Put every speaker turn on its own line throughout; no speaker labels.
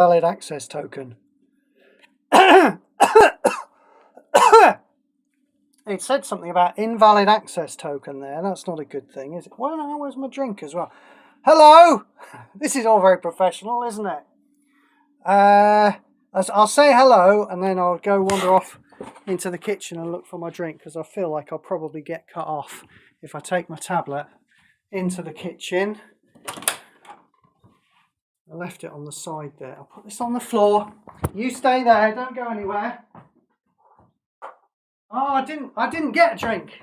Valid access token. It said something about invalid access token there. That's not a good thing, is it? Well, where's my drink as well? Hello! This is all very professional, isn't it? I'll say hello and then I'll go wander off into the kitchen and look for my drink, because I feel like I'll probably get cut off if I take my tablet into the kitchen. I left it on the side there. I'll put this on the floor. You stay there, don't go anywhere. Oh, I didn't get a drink.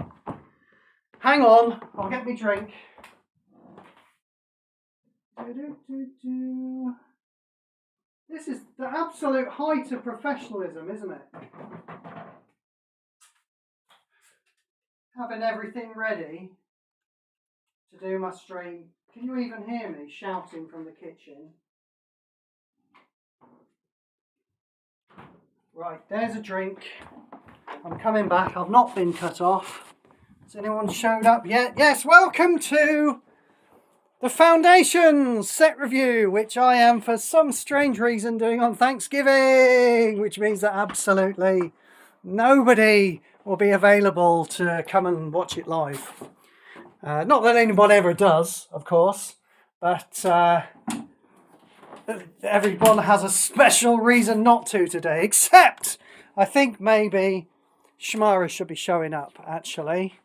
Hang on, I'll get me drink. This is the absolute height of professionalism, isn't it? Having everything ready to do my stream. Can you even hear me shouting from the kitchen? Right, there's a drink. I'm coming back. I've not been cut off. Has anyone showed up yet? Yes, welcome to the Foundations set review, which I am for some strange reason doing on Thanksgiving, which means that absolutely nobody will be available to come and watch it live. Not that anyone ever does, of course, but everyone has a special reason not to today, except I think maybe Shamara should be showing up, actually.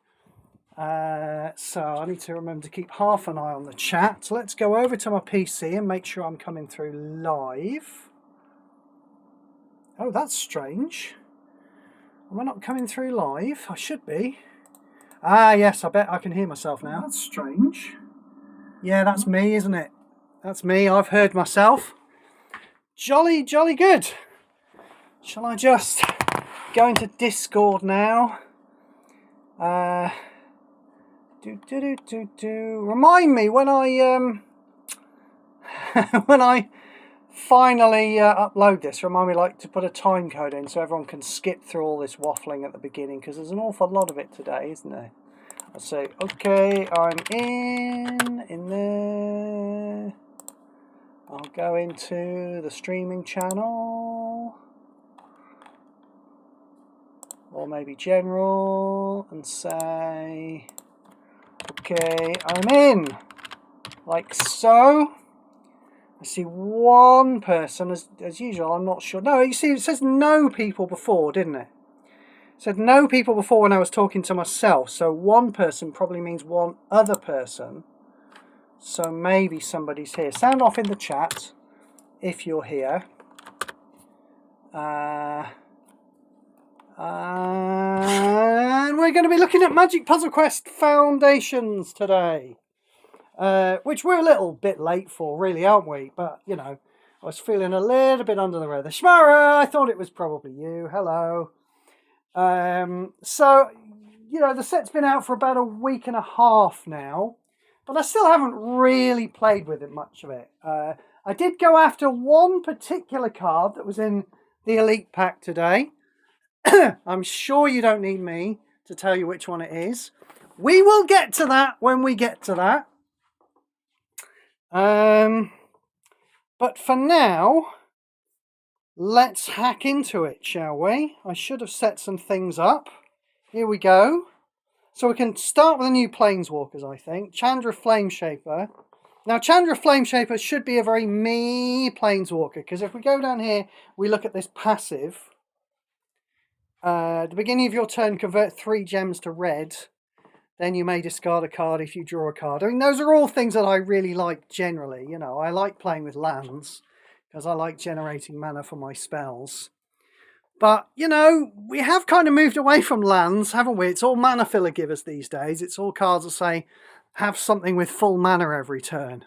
So I need to remember to keep half an eye on the chat. So let's go over to my PC and make sure I'm coming through live. Oh, that's strange. Am I not coming through live? I should be. Ah, yes, I bet I can hear myself now. That's strange. Yeah, that's me, isn't it? That's me. I've heard myself. Jolly, jolly good. Shall I just go into Discord now? Remind me when I when I finally upload this. Remind me to put a time code in so everyone can skip through all this waffling at the beginning, because there's an awful lot of it today, isn't there? I'll say, okay, I'm in there. I'll go into the streaming channel, or maybe general, and say, okay, I'm in, like so. I see one person, as usual, I'm not sure. No, you see, it says no people before, didn't it? It said no people before when I was talking to myself, so one person probably means one other person. So maybe somebody's here. Sound off in the chat if you're here. And we're going to be looking at Magic Puzzle Quest Foundations today. Which we're a little bit late for, really, aren't we? But, you know, I was feeling a little bit under the weather. Shmara, I thought it was probably you. Hello. So, you know, the set's been out for about a week and a half now, but I still haven't really played with it, much of it. I did go after one particular card that was in the Elite Pack today. I'm sure you don't need me to tell you which one it is. We will get to that when we get to that. But for now, let's hack into it, shall we? I should have set some things up. Here we go. So we can start with the new Planeswalkers, I think. Chandra Flameshaper. Now, Chandra Flameshaper should be a very me Planeswalker, because if we go down here, we look at this passive. At the beginning of your turn, convert 3 gems to red. Then you may discard a card if you draw a card. I mean, those are all things that I really like generally. You know, I like playing with lands because I like generating mana for my spells. But, you know, we have kind of moved away from lands, haven't we? It's all mana filler givers these days. It's all cards that say, have something with full mana every turn.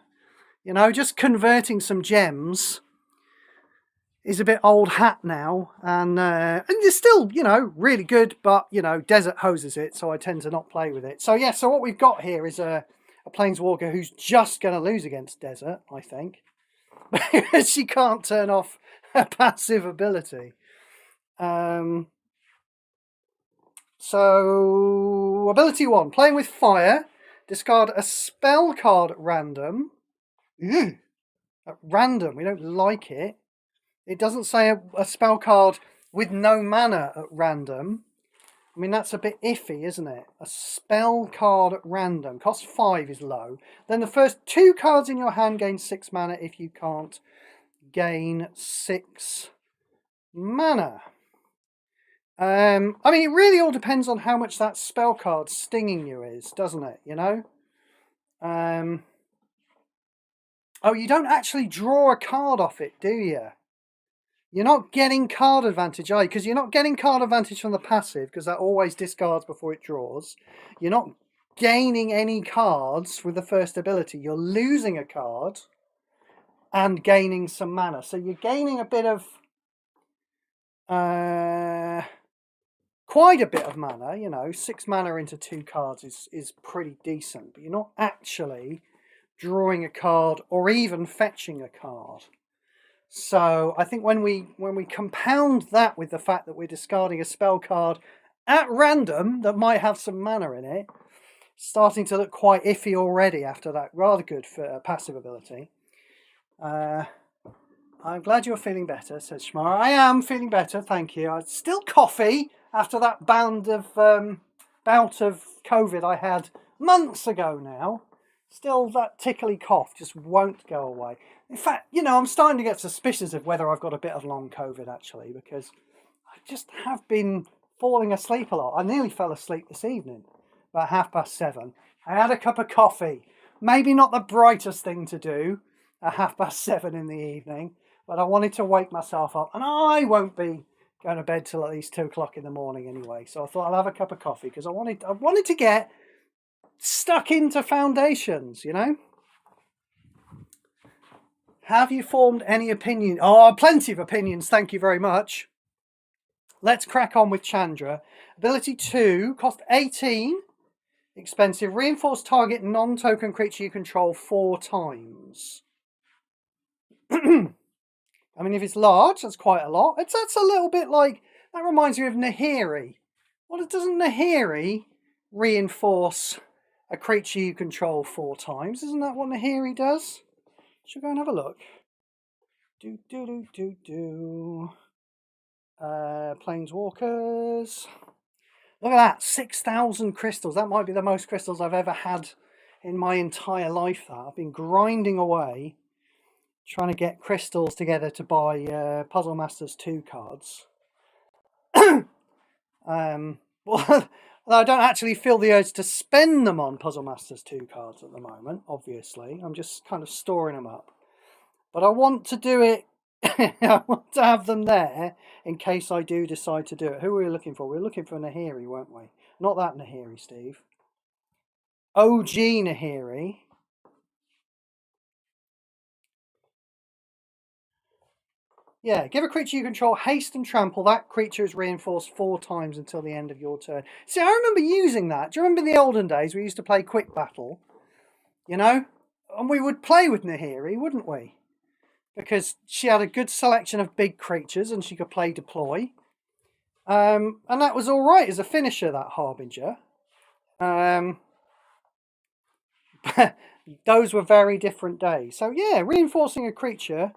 You know, just converting some gems is a bit old hat now, and it's still, you know, really good, but, you know, Desert hoses it, so I tend to not play with it. So, yeah, so what we've got here is a Planeswalker who's just going to lose against Desert, I think, because she can't turn off her passive ability. So, ability 1, playing with fire, discard a spell card at random. At random, we don't like it. It doesn't say a spell card with no mana at random. I mean, that's a bit iffy, isn't it? A spell card at random. Cost 5 is low. Then the first 2 cards in your hand gain 6 mana if you can't gain 6 mana. I mean, it really all depends on how much that spell card stinging you is, doesn't it? You know? Oh, you don't actually draw a card off it, do you? You're not getting card advantage, are you? Because you're not getting card advantage from the passive, because that always discards before it draws. You're not gaining any cards with the first ability. You're losing a card and gaining some mana. So you're gaining a bit of... quite a bit of mana, you know. 6 mana into 2 cards is pretty decent. But you're not actually drawing a card or even fetching a card. So I think when we compound that with the fact that we're discarding a spell card at random that might have some mana in it, starting to look quite iffy already after that rather good for passive ability. I'm glad you're feeling better, says Shmara. I am feeling better, thank you. I'm still coughy after that bout of COVID I had months ago now. Still, that tickly cough just won't go away. In fact, you know, I'm starting to get suspicious of whether I've got a bit of long COVID, actually, because I just have been falling asleep a lot. I nearly fell asleep this evening, about 7:30. I had a cup of coffee. Maybe not the brightest thing to do at 7:30 in the evening, but I wanted to wake myself up, and I won't be going to bed till at least 2 o'clock in the morning anyway. So I thought I'll have a cup of coffee because I wanted to get stuck into Foundations, you know. Have you formed any opinion? Oh, plenty of opinions, thank you very much. Let's crack on with Chandra. Ability 2, cost 18, expensive. Reinforce target non-token creature you control 4 times. I mean, if it's large, that's quite a lot. That's a little bit like, that reminds me of Nahiri. Well, doesn't Nahiri reinforce a creature you control 4 times? Isn't that what Nahiri does? Should we go and have a look? Planeswalkers. Look at that, 6,000 crystals. That might be the most crystals I've ever had in my entire life. I've been grinding away, trying to get crystals together to buy Puzzle Masters 2 cards. Well, I don't actually feel the urge to spend them on Puzzle Masters 2 cards at the moment, obviously. I'm just kind of storing them up. But I want to do it, I want to have them there in case I do decide to do it. Who were we looking for? We were looking for Nahiri, weren't we? Not that Nahiri, Steve. OG Nahiri. Yeah, give a creature you control haste and trample. That creature is reinforced 4 times until the end of your turn. See, I remember using that. Do you remember the olden days we used to play Quick Battle? You know? And we would play with Nahiri, wouldn't we? Because she had a good selection of big creatures and she could play Deploy. And that was all right as a finisher, that Harbinger. Those were very different days. So yeah, reinforcing a creature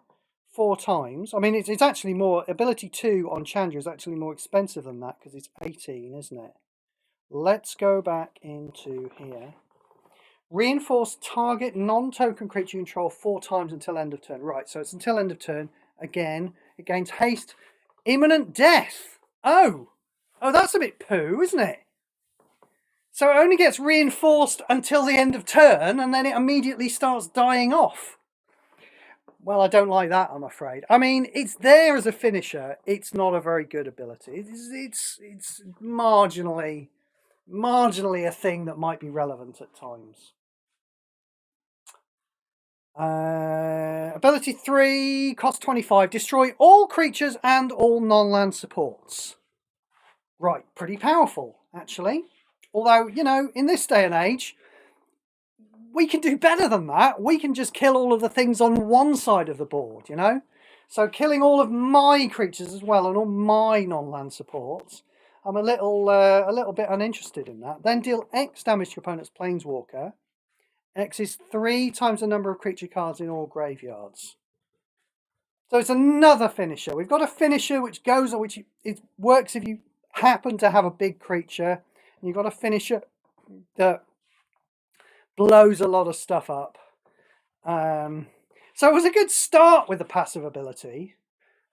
4 times. I mean, it's actually more, ability 2 on Chandra is actually more expensive than that because it's 18, isn't it? Let's go back into here. Reinforce target non-token creature you control 4 times until end of turn. Right, so it's until end of turn. Again, it gains haste. Imminent death. Oh, that's a bit poo, isn't it? So it only gets reinforced until the end of turn and then it immediately starts dying off. Well, I don't like that, I'm afraid. I mean, it's there as a finisher. It's not a very good ability. It's marginally a thing that might be relevant at times. Ability 3, cost 25. Destroy all creatures and all non-land supports. Right, pretty powerful, actually. Although, you know, in this day and age, we can do better than that. We can just kill all of the things on one side of the board, you know? So killing all of my creatures as well and all my non-land supports, I'm a little bit uninterested in that. Then deal X damage to your opponent's Planeswalker. X is 3 times the number of creature cards in all graveyards. So it's another finisher. We've got a finisher which goes, which it works if you happen to have a big creature. And you've got a finisher that blows a lot of stuff up. So it was a good start with the passive ability,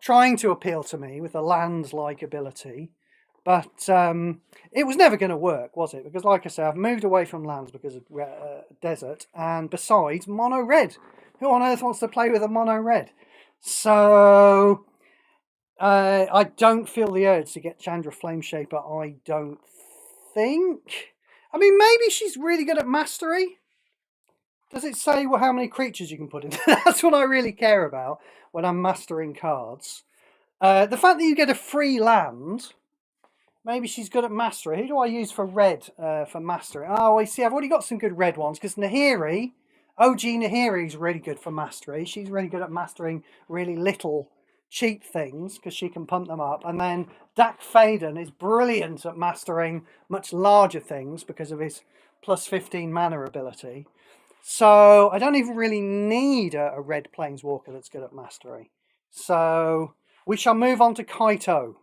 trying to appeal to me with the lands-like ability. But it was never going to work, was it? Because like I say, I've moved away from lands because of desert. And besides, mono red. Who on earth wants to play with a mono red? So I don't feel the urge to get Chandra Flameshaper, I don't think. I mean, maybe she's really good at mastery. Does it say how many creatures you can put in? That's what I really care about when I'm mastering cards. The fact that you get a free land, maybe she's good at mastery. Who do I use for red for mastery? Oh, I see, I've already got some good red ones, because Nahiri, OG Nahiri is really good for mastery. She's really good at mastering really little cheap things, because she can pump them up. And then Dak Faden is brilliant at mastering much larger things because of his plus 15 mana ability. So I don't even really need a red planeswalker that's good at mastery. So we shall move on to Kaito,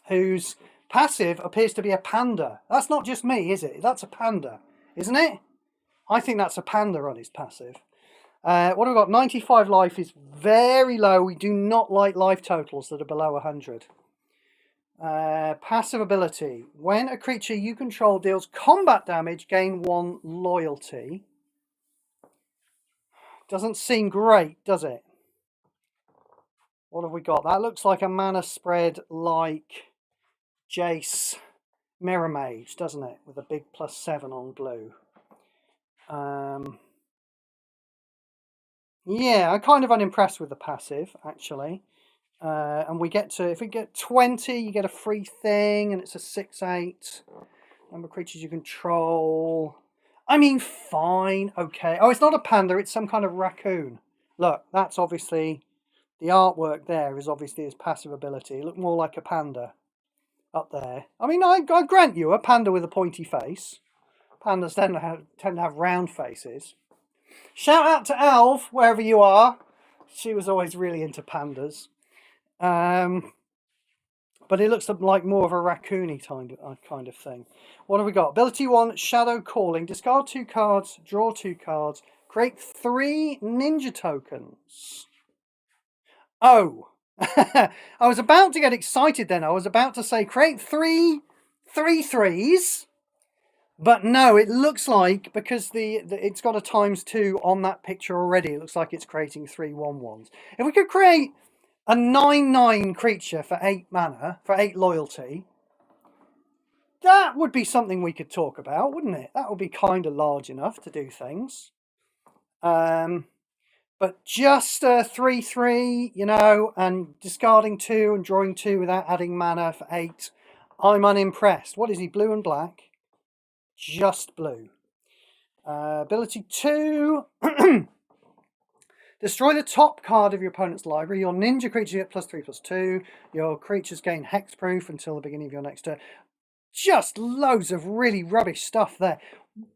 whose passive appears to be a panda. That's not just me, is it? That's a panda, isn't it? I think that's a panda on his passive. What have we got? 95 life is very low. We do not like life totals that are below 100. Passive ability. When a creature you control deals combat damage, gain 1 loyalty. Doesn't seem great, does it? What have we got? That looks like a mana spread like Jace Mirror Mage, doesn't it? With a big +7 on blue. Yeah, I'm kind of unimpressed with the passive, actually. And we get to, if we get 20, you get a free thing, and it's a 6/8. Number of creatures you control. I mean, fine, okay. Oh, it's not a panda, it's some kind of raccoon. Look, that's obviously, the artwork there is obviously his passive ability. It looked more like a panda up there. I mean, I grant you, a panda with a pointy face. Pandas tend to have round faces. Shout out to Alv, wherever you are. She was always really into pandas. But it looks like more of a raccoony kind of thing. What have we got? Ability 1, Shadow Calling. Discard 2 cards, draw 2 cards, create 3 ninja tokens. Oh, I was about to get excited then. I was about to say create 3 3/3s. But no, it looks like, because it's got a ×2 on that picture already, it looks like it's creating 3 1/1s. If we could create a 9/9 creature for 8 mana, for 8 loyalty, that would be something we could talk about, wouldn't it? That would be kind of large enough to do things. But just a 3/3, you know, and discarding 2 and drawing 2 without adding mana for 8, I'm unimpressed. What is he, blue and black? Just blue. Ability 2. Destroy the top card of your opponent's library. Your ninja creatures get +3/+2. Your creatures gain hexproof until the beginning of your next turn. Just loads of really rubbish stuff there.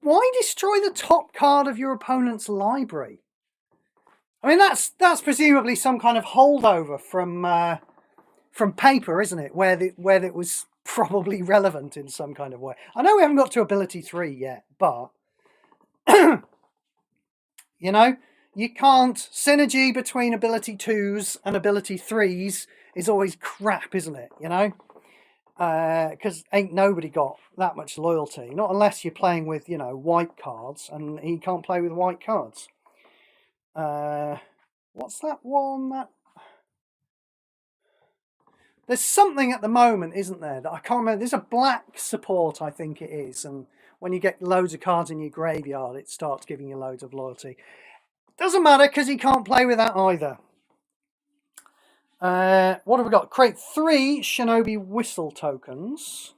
Why destroy the top card of your opponent's library? I mean, that's presumably some kind of holdover from paper, isn't it? Where it was probably relevant in some kind of way. I know we haven't got to ability 3 yet, but you know, you can't. Synergy between ability 2s and ability 3s is always crap, isn't it? You know, because ain't nobody got that much loyalty, not unless you're playing with, you know, white cards, and he can't play with white cards. What's that one? There's something at the moment, isn't there, that I can't remember. There's a black support, I think it is, and when you get loads of cards in your graveyard, it starts giving you loads of loyalty. Doesn't matter, because he can't play with that either. What have we got? Create 3 Shinobi Whistle tokens.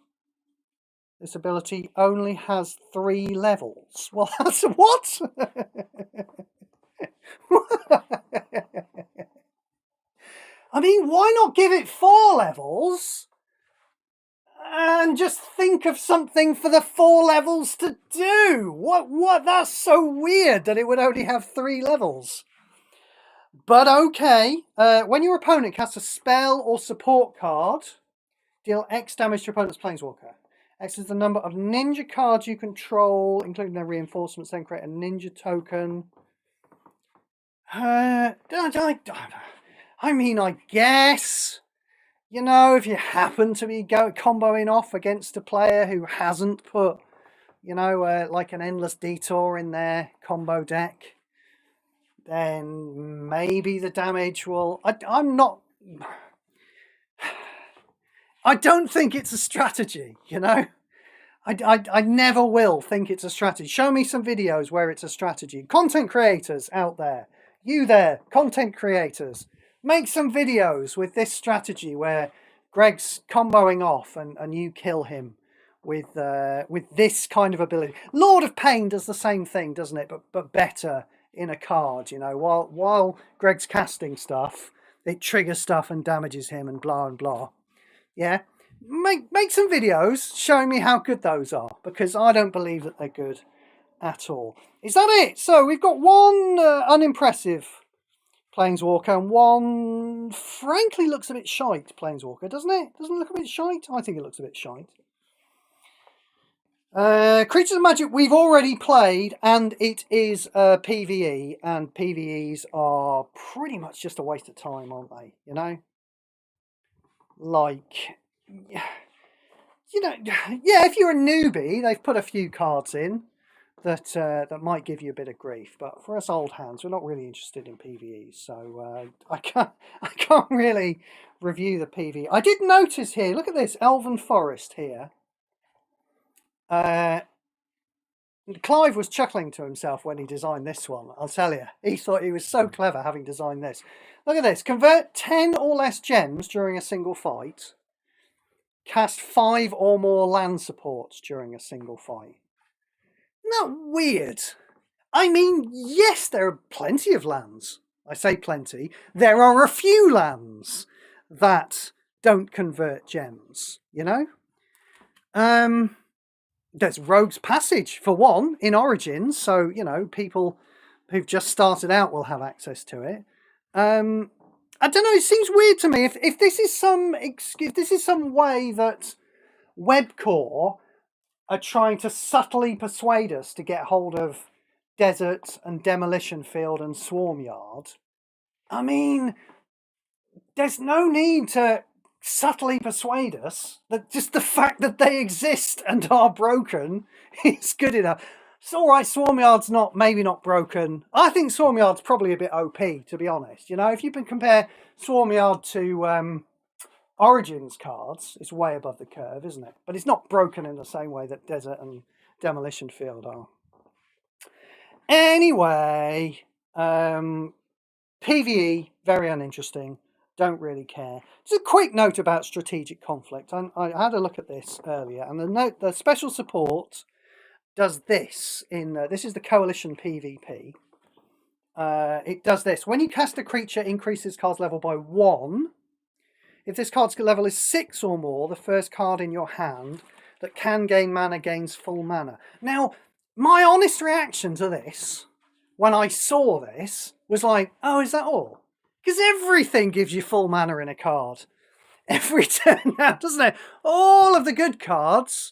This ability only has 3 levels. Well, that's what? I mean, why not give it 4 levels and just think of something for the 4 levels to do? What? That's so weird that it would only have 3 levels. But okay. When your opponent casts a spell or support card, deal X damage to your opponent's planeswalker. X is the number of ninja cards you control, including their reinforcements, then create a ninja token. I mean, I guess, you know, if you happen to be comboing off against a player who hasn't put, you know, like an Endless Detour in their combo deck, then maybe the damage will... I'm not... I don't think it's a strategy, you know? I never will think it's a strategy. Show me some videos where it's a strategy. Content creators out there, you there, content creators, make some videos with this strategy where Greg's comboing off and you kill him with this kind of ability. Lord of Pain does the same thing, doesn't it? But better in a card, you know. While Greg's casting stuff, it triggers stuff and damages him and blah and blah. Yeah. Make some videos showing me how good those are, because I don't believe that they're good at all. Is that it? So we've got one unimpressive Planeswalker and one frankly looks a bit shite Planeswalker, doesn't it? Doesn't it look a bit shite? I think it looks a bit shite. Creatures of Magic we've already played, and it is PvE, and PvEs are pretty much just a waste of time, aren't they? You know? Like... you know, yeah, if you're a newbie, they've put a few cards in that that might give you a bit of grief. But for us old hands, we're not really interested in PvE, so I can't really review the PvE. I did notice here. Look at this Elven Forest here. Clive was chuckling to himself when he designed this one. I'll tell you, he thought he was so clever having designed this. Look at this: convert 10 or less gems during a single fight. Cast 5 or more land supports during a single fight. Isn't that weird? I mean, yes, there are plenty of lands. I say plenty. There are a few lands that don't convert gems, you know? There's Rogue's Passage, for one, in Origins. So, you know, people who've just started out will have access to it. I don't know. It seems weird to me. If this is some way that Webcore are trying to subtly persuade us to get hold of Desert and Demolition Field and Swarmyard, I mean, there's no need to subtly persuade us that just the fact that they exist and are broken is good enough. It's all right, Swarmyard's maybe not broken. I think Swarmyard's probably a bit OP, to be honest. You know, if you can compare Swarmyard to Origins cards, it's way above the curve, isn't it? But it's not broken in the same way that Desert and Demolition Field are. Anyway, PvE, very uninteresting. Don't really care. Just a quick note about strategic conflict. I had a look at this earlier, and the special support does this this is the Coalition PvP. It does this. When you cast a creature, increases card's level by 1. If this card's level is 6 or more, the first card in your hand that can gain mana gains full mana. Now, my honest reaction to this, when I saw this, was like, oh, is that all? Because everything gives you full mana in a card every turn now, doesn't it? All of the good cards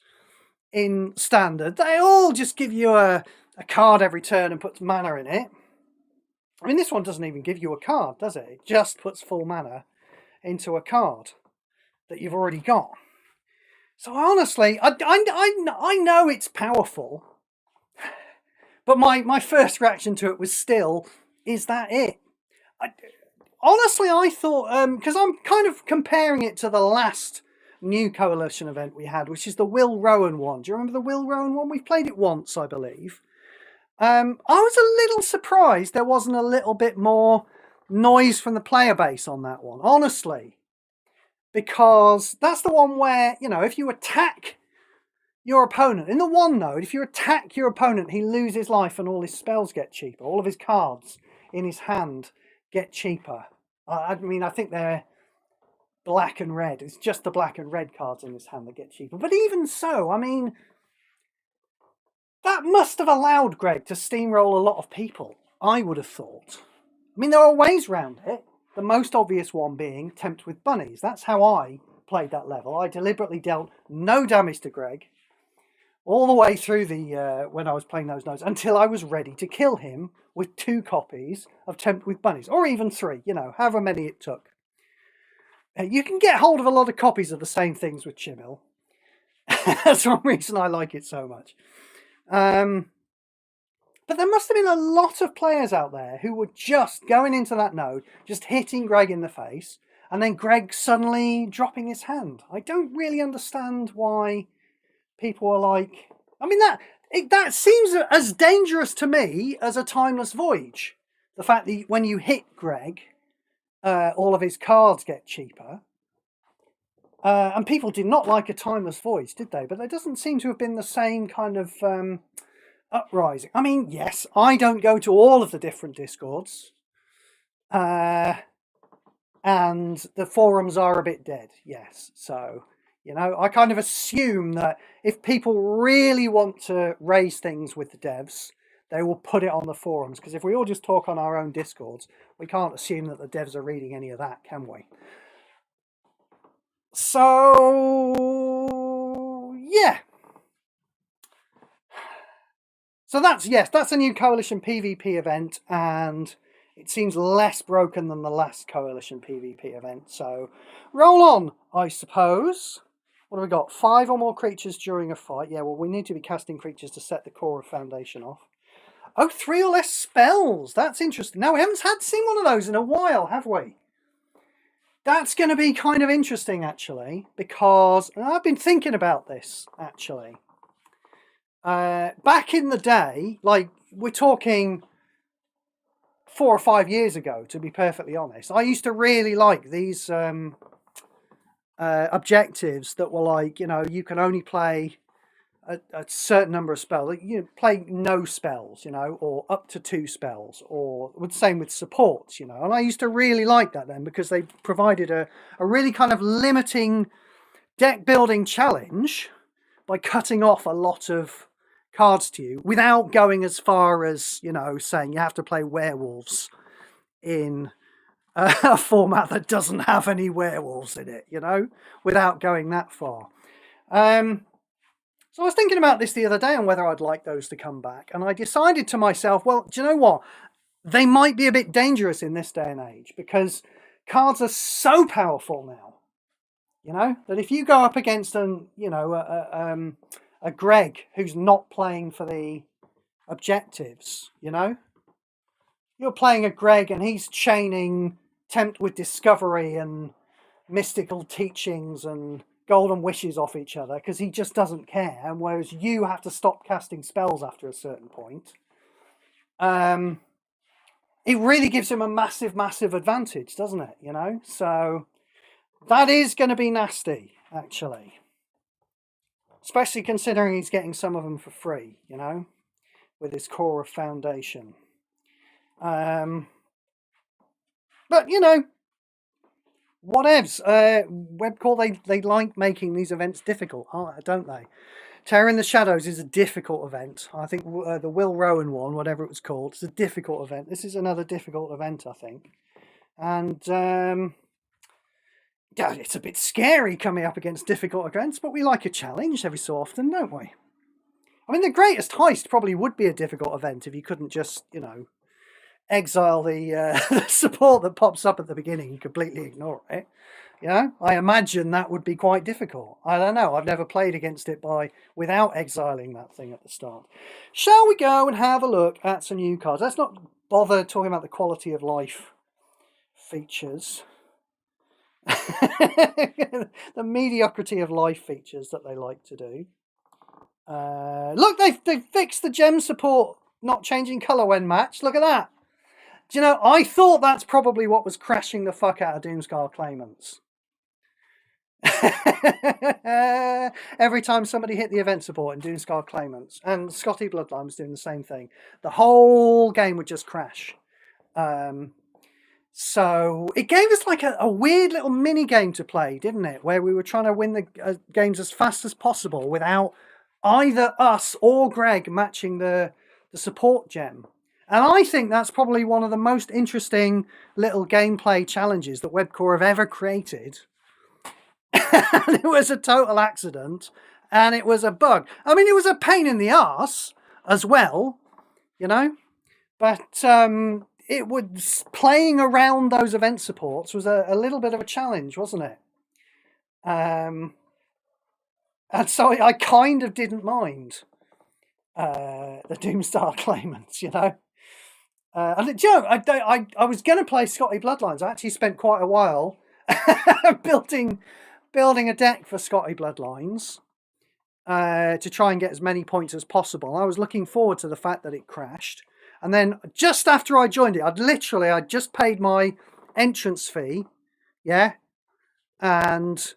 in Standard, they all just give you a card every turn and puts mana in it. I mean, this one doesn't even give you a card, does it? It just puts full mana into a card that you've already got. So honestly, I know it's powerful, but my first reaction to it was still, is that it? Honestly, I thought, because I'm kind of comparing it to the last new Coalition event we had, which is the Will Rowan one. Do you remember the Will Rowan one? We've played it once, I believe. I was a little surprised there wasn't a little bit more noise from the player base on that one, honestly. Because that's the one where, you know, if you attack your opponent, in the one node, if you attack your opponent, he loses life and all his spells get cheaper. All of his cards in his hand get cheaper. I mean, I think they're black and red. It's just the black and red cards in his hand that get cheaper. But even so, I mean, that must have allowed Greg to steamroll a lot of people, I would have thought. I mean, there are ways around it. The most obvious one being Tempt with Bunnies. That's how I played that level. I deliberately dealt no damage to Greg all the way through the when I was playing those nodes until I was ready to kill him with 2 copies of Tempt with Bunnies, or even 3, you know, however many it took. You can get hold of a lot of copies of the same things with Chimil. That's one reason I like it so much. But there must have been a lot of players out there who were just going into that node, just hitting Greg in the face, and then Greg suddenly dropping his hand. I don't really understand why people are like... I mean, that seems as dangerous to me as a Timeless Voyage. The fact that when you hit Greg, all of his cards get cheaper. And people did not like a Timeless Voyage, did they? But there doesn't seem to have been the same kind of... uprising. I mean, yes, I don't go to all of the different Discords, and the forums are a bit dead, yes. So, you know, I kind of assume that if people really want to raise things with the devs, they will put it on the forums, because if we all just talk on our own Discords, we can't assume that the devs are reading any of that, can we? So, yeah. So that's a new Coalition PvP event, and it seems less broken than the last Coalition PvP event. So roll on, I suppose. What have we got? 5 or more creatures during a fight. Yeah, well, we need to be casting creatures to set the core of Foundation off. Oh, 3 or less spells. That's interesting. Now, we haven't seen one of those in a while, have we? That's going to be kind of interesting, actually, because I've been thinking about this, actually. Back in the day, like we're talking 4 or 5 years ago, to be perfectly honest, I used to really like these objectives that were like, you know, you can only play a certain number of spells. Like, you play no spells, you know, or up to 2 spells, or the same with supports, you know. And I used to really like that then, because they provided a really kind of limiting deck building challenge by cutting off a lot of cards to you without going as far as, you know, saying you have to play werewolves in a format that doesn't have any werewolves in it, you know, without going that far. So I was thinking about this the other day on whether I'd like those to come back, and I decided to myself, well, do you know what? They might be a bit dangerous in this day and age, because cards are so powerful now, you know, that if you go up against a Greg who's not playing for the objectives, you know, you're playing a Greg and he's chaining Tempt with Discovery and Mystical Teachings and Golden Wishes off each other because he just doesn't care, and whereas you have to stop casting spells after a certain point, it really gives him a massive advantage, doesn't it, you know? So that is going to be nasty, actually. Especially considering he's getting some of them for free, you know, with his core of Foundation. But, you know, whatevs. Webcore, they like making these events difficult, don't they? Terror in the Shadows is a difficult event. I think the Will Rowan one, whatever it was called, it's a difficult event. This is another difficult event, I think. And... yeah, it's a bit scary coming up against difficult events, but we like a challenge every so often, don't we? I mean, the Greatest Heist probably would be a difficult event if you couldn't just, you know, exile the support that pops up at the beginning and completely ignore it. You know, I imagine that would be quite difficult. I don't know. I've never played against it without exiling that thing at the start. Shall we go and have a look at some new cards? Let's not bother talking about the quality of life features. The mediocrity of life features that they like to do. Look, they've fixed the gem support not changing colour when matched. Look at that. Do you know, I thought that's probably what was crashing the fuck out of Doomscar Claimants. Every time somebody hit the event support in Doomscar Claimants, and Scotty Bloodline was doing the same thing, the whole game would just crash. So it gave us like a weird little mini game to play, didn't it? Where we were trying to win the games as fast as possible without either us or Greg matching the support gem. And I think that's probably one of the most interesting little gameplay challenges that Webcore have ever created. And it was a total accident, and it was a bug. I mean, it was a pain in the arse as well, you know, but it was playing around those event supports was a little bit of a challenge, wasn't it? And so I kind of didn't mind the Doomstar claimants, you know. And Joe, I was going to play Scotty Bloodlines. I actually spent quite a while building a deck for Scotty Bloodlines to try and get as many points as possible. I was looking forward to the fact that it crashed. And then just after I joined it, I'd just paid my entrance fee, yeah, and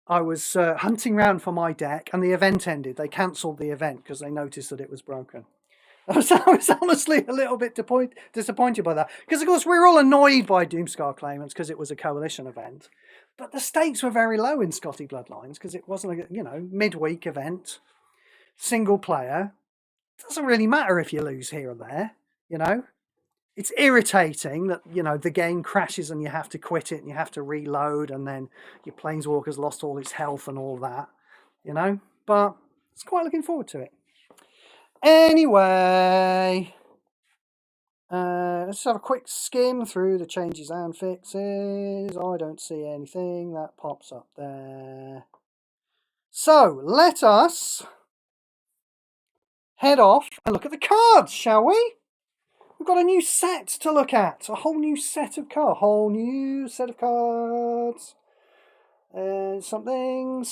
I was hunting around for my deck, and the event ended. They cancelled the event because they noticed that it was broken. I was honestly a little bit disappointed by that. Because, of course, we were all annoyed by Doomscar claimants because it was a coalition event. But the stakes were very low in Scotty Bloodlines because it wasn't a, midweek event, single player. It doesn't really matter if you lose here or there, It's irritating that, the game crashes and you have to quit it and you have to reload and then your Planeswalker's lost all its health and all that, But it's quite looking forward to it. Anyway, let's have a quick skim through the changes and fixes. I don't see anything that pops up there. So let us head off and look at the cards, shall we? We've got a new set to look at. A whole new set of cards. Something.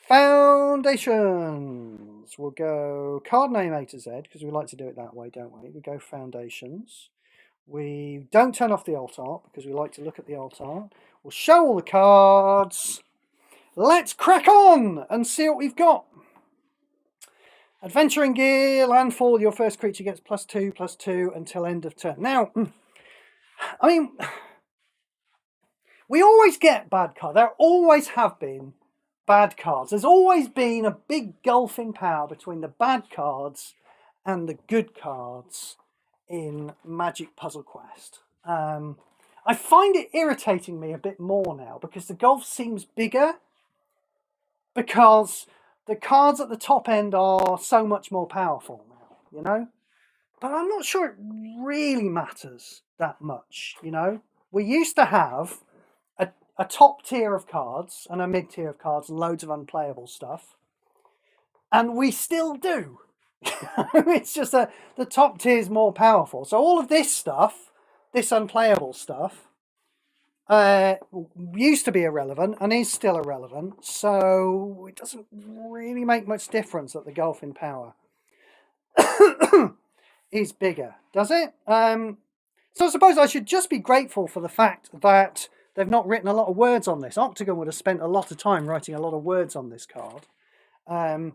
Foundations. We'll go card name A to Z because we like to do it that way, don't we? We go Foundations. We don't turn off the alt art because we like to look at the alt art. We'll show all the cards. Let's crack on and see what we've got. Adventuring Gear, landfall, your first creature gets +2/+2 until end of turn. Now, I mean, we always get bad cards. There always have been bad cards. There's always been a big gulf in power between the bad cards and the good cards in Magic Puzzle Quest. I find it irritating me a bit more now because the gulf seems bigger because the cards at the top end are so much more powerful now, But I'm not sure it really matters that much, We used to have a top tier of cards and a mid tier of cards and loads of unplayable stuff. And we still do. It's just that the top tier is more powerful. So all of this stuff, this unplayable stuff, used to be irrelevant and is still irrelevant. So it doesn't really make much difference that the gulf in power is bigger, does it? So I suppose I should just be grateful for the fact that they've not written a lot of words on this. Octagon would have spent a lot of time writing a lot of words on this card. I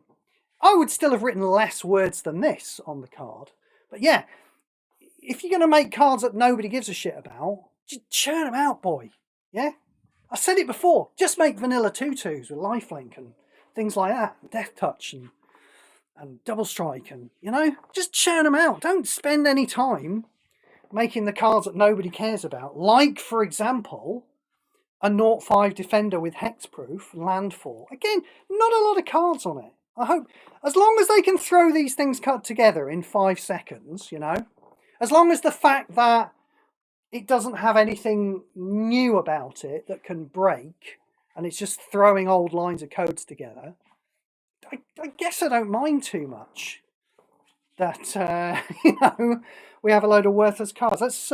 would still have written less words than this on the card. But yeah, if you're going to make cards that nobody gives a shit about, just churn them out, boy. Yeah? I said it before. Just make vanilla 2/2s with lifelink and things like that. Death Touch and Double Strike and, just churn them out. Don't spend any time making the cards that nobody cares about. Like, for example, a 0/5 Defender with Hexproof, Landfall. Again, not a lot of cards on it. I hope, as long as they can throw these things cut together in 5 seconds, as long as the fact that it doesn't have anything new about it that can break, and it's just throwing old lines of codes together, I guess I don't mind too much that, we have a load of worthless cards. Let's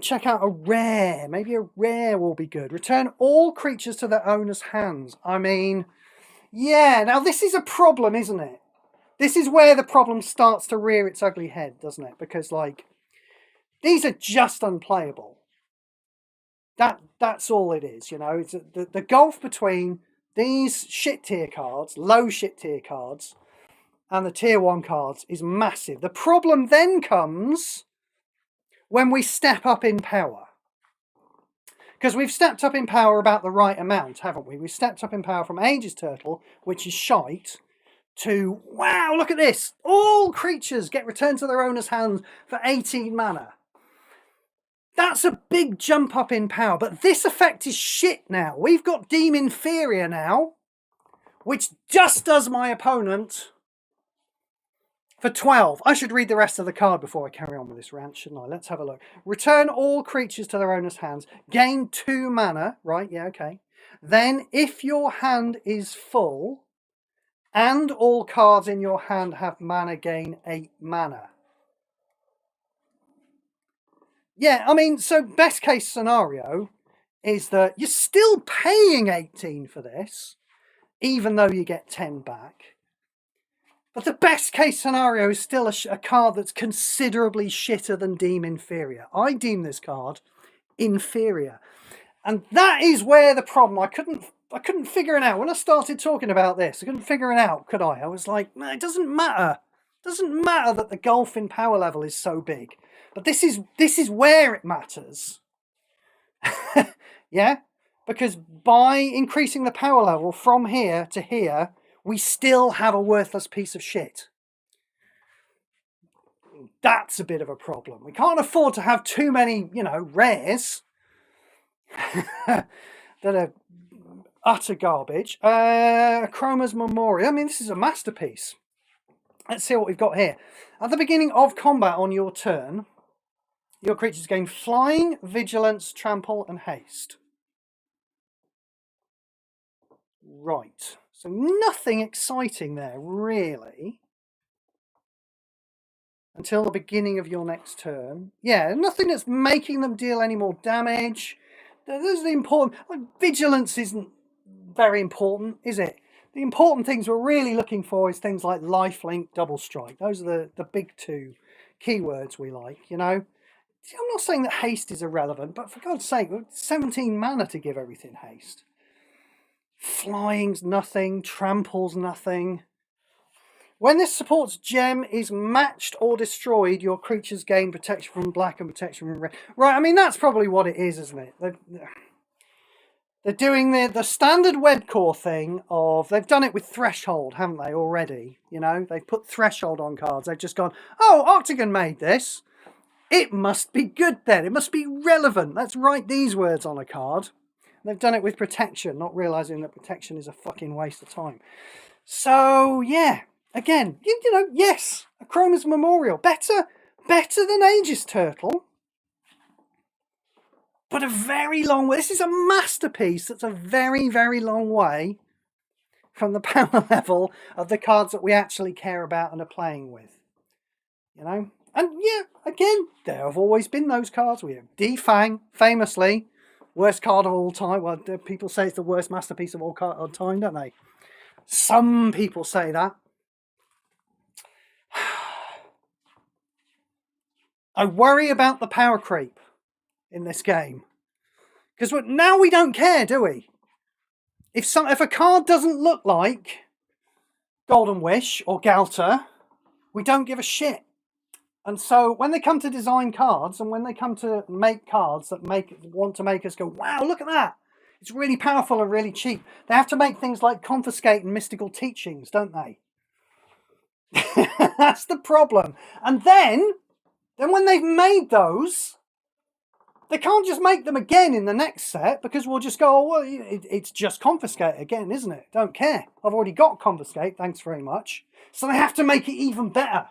check out a rare. Maybe a rare will be good. Return all creatures to their owner's hands. I mean, yeah, now this is a problem, isn't it? This is where the problem starts to rear its ugly head, doesn't it? Because, these are just unplayable. That's all it is, It's the gulf between these shit tier cards, low shit tier cards, and the tier 1 cards is massive. The problem then comes when we step up in power. Because we've stepped up in power about the right amount, haven't we? We've stepped up in power from Aegis Turtle, which is shite, to, wow, look at this. All creatures get returned to their owner's hand for 18 mana. That's a big jump up in power, but this effect is shit now. We've got Deem Inferior now, which just does my opponent for 12. I should read the rest of the card before I carry on with this rant, shouldn't I? Let's have a look. Return all creatures to their owner's hands. Gain 2 mana. Right, yeah, okay. Then, if your hand is full, and all cards in your hand have mana, gain 8 mana. Yeah, I mean, so best case scenario is that you're still paying 18 for this, even though you get 10 back. But the best case scenario is still a card that's considerably shitter than Deem Inferior. I deem this card inferior. And that is where the problem, I couldn't figure it out. When I started talking about this, I couldn't figure it out, could I? I was like, no, it doesn't matter. It doesn't matter that the gulf in power level is so big. But this is where it matters. Yeah? Because by increasing the power level from here to here, we still have a worthless piece of shit. That's a bit of a problem. We can't afford to have too many, you know, rares that are utter garbage. Chroma's Memorial. I mean, this is a masterpiece. Let's see what we've got here. At the beginning of combat on your turn, your creatures gain Flying, Vigilance, Trample, and Haste. Right. So nothing exciting there, really. Until the beginning of your next turn. Yeah, nothing that's making them deal any more damage. Those are the important... Vigilance isn't very important, is it? The important things we're really looking for is things like Lifelink, Double Strike. Those are the big 2 keywords we like, you know? I'm not saying that haste is irrelevant, but for God's sake, 17 mana to give everything haste. Flying's nothing, trample's nothing. When this support's gem is matched or destroyed, your creatures gain protection from black and protection from red. Right, I mean, that's probably what it is, isn't it? They're doing the standard webcore thing of, they've done it with Threshold, haven't they, already? You know, they've put Threshold on cards. They've just gone, oh, Octagon made this. It must be good then. It must be relevant. Let's write these words on a card. They've done it with Protection, not realising that Protection is a fucking waste of time. So, yeah. Again, you know, yes, a Chroma's Memorial. Better than Aegis Turtle. But a very long way. This is a masterpiece that's a very, very long way from the power level of the cards that we actually care about and are playing with. You know? And yeah, again, there have always been those cards. We have Defang, famously, worst card of all time. Well, people say it's the worst masterpiece of all time, don't they? Some people say that. I worry about the power creep in this game. Because now we don't care, do we? If a card doesn't look like Golden Wish or Galter, we don't give a shit. And so when they come to design cards and when they come to make cards that want to make us go, wow, look at that. It's really powerful and really cheap. They have to make things like Confiscate and Mystical Teachings, don't they? That's the problem. And then when they've made those, they can't just make them again in the next set because we'll just go, oh, well, it's just Confiscate again, isn't it? Don't care. I've already got Confiscate, thanks very much. So they have to make it even better.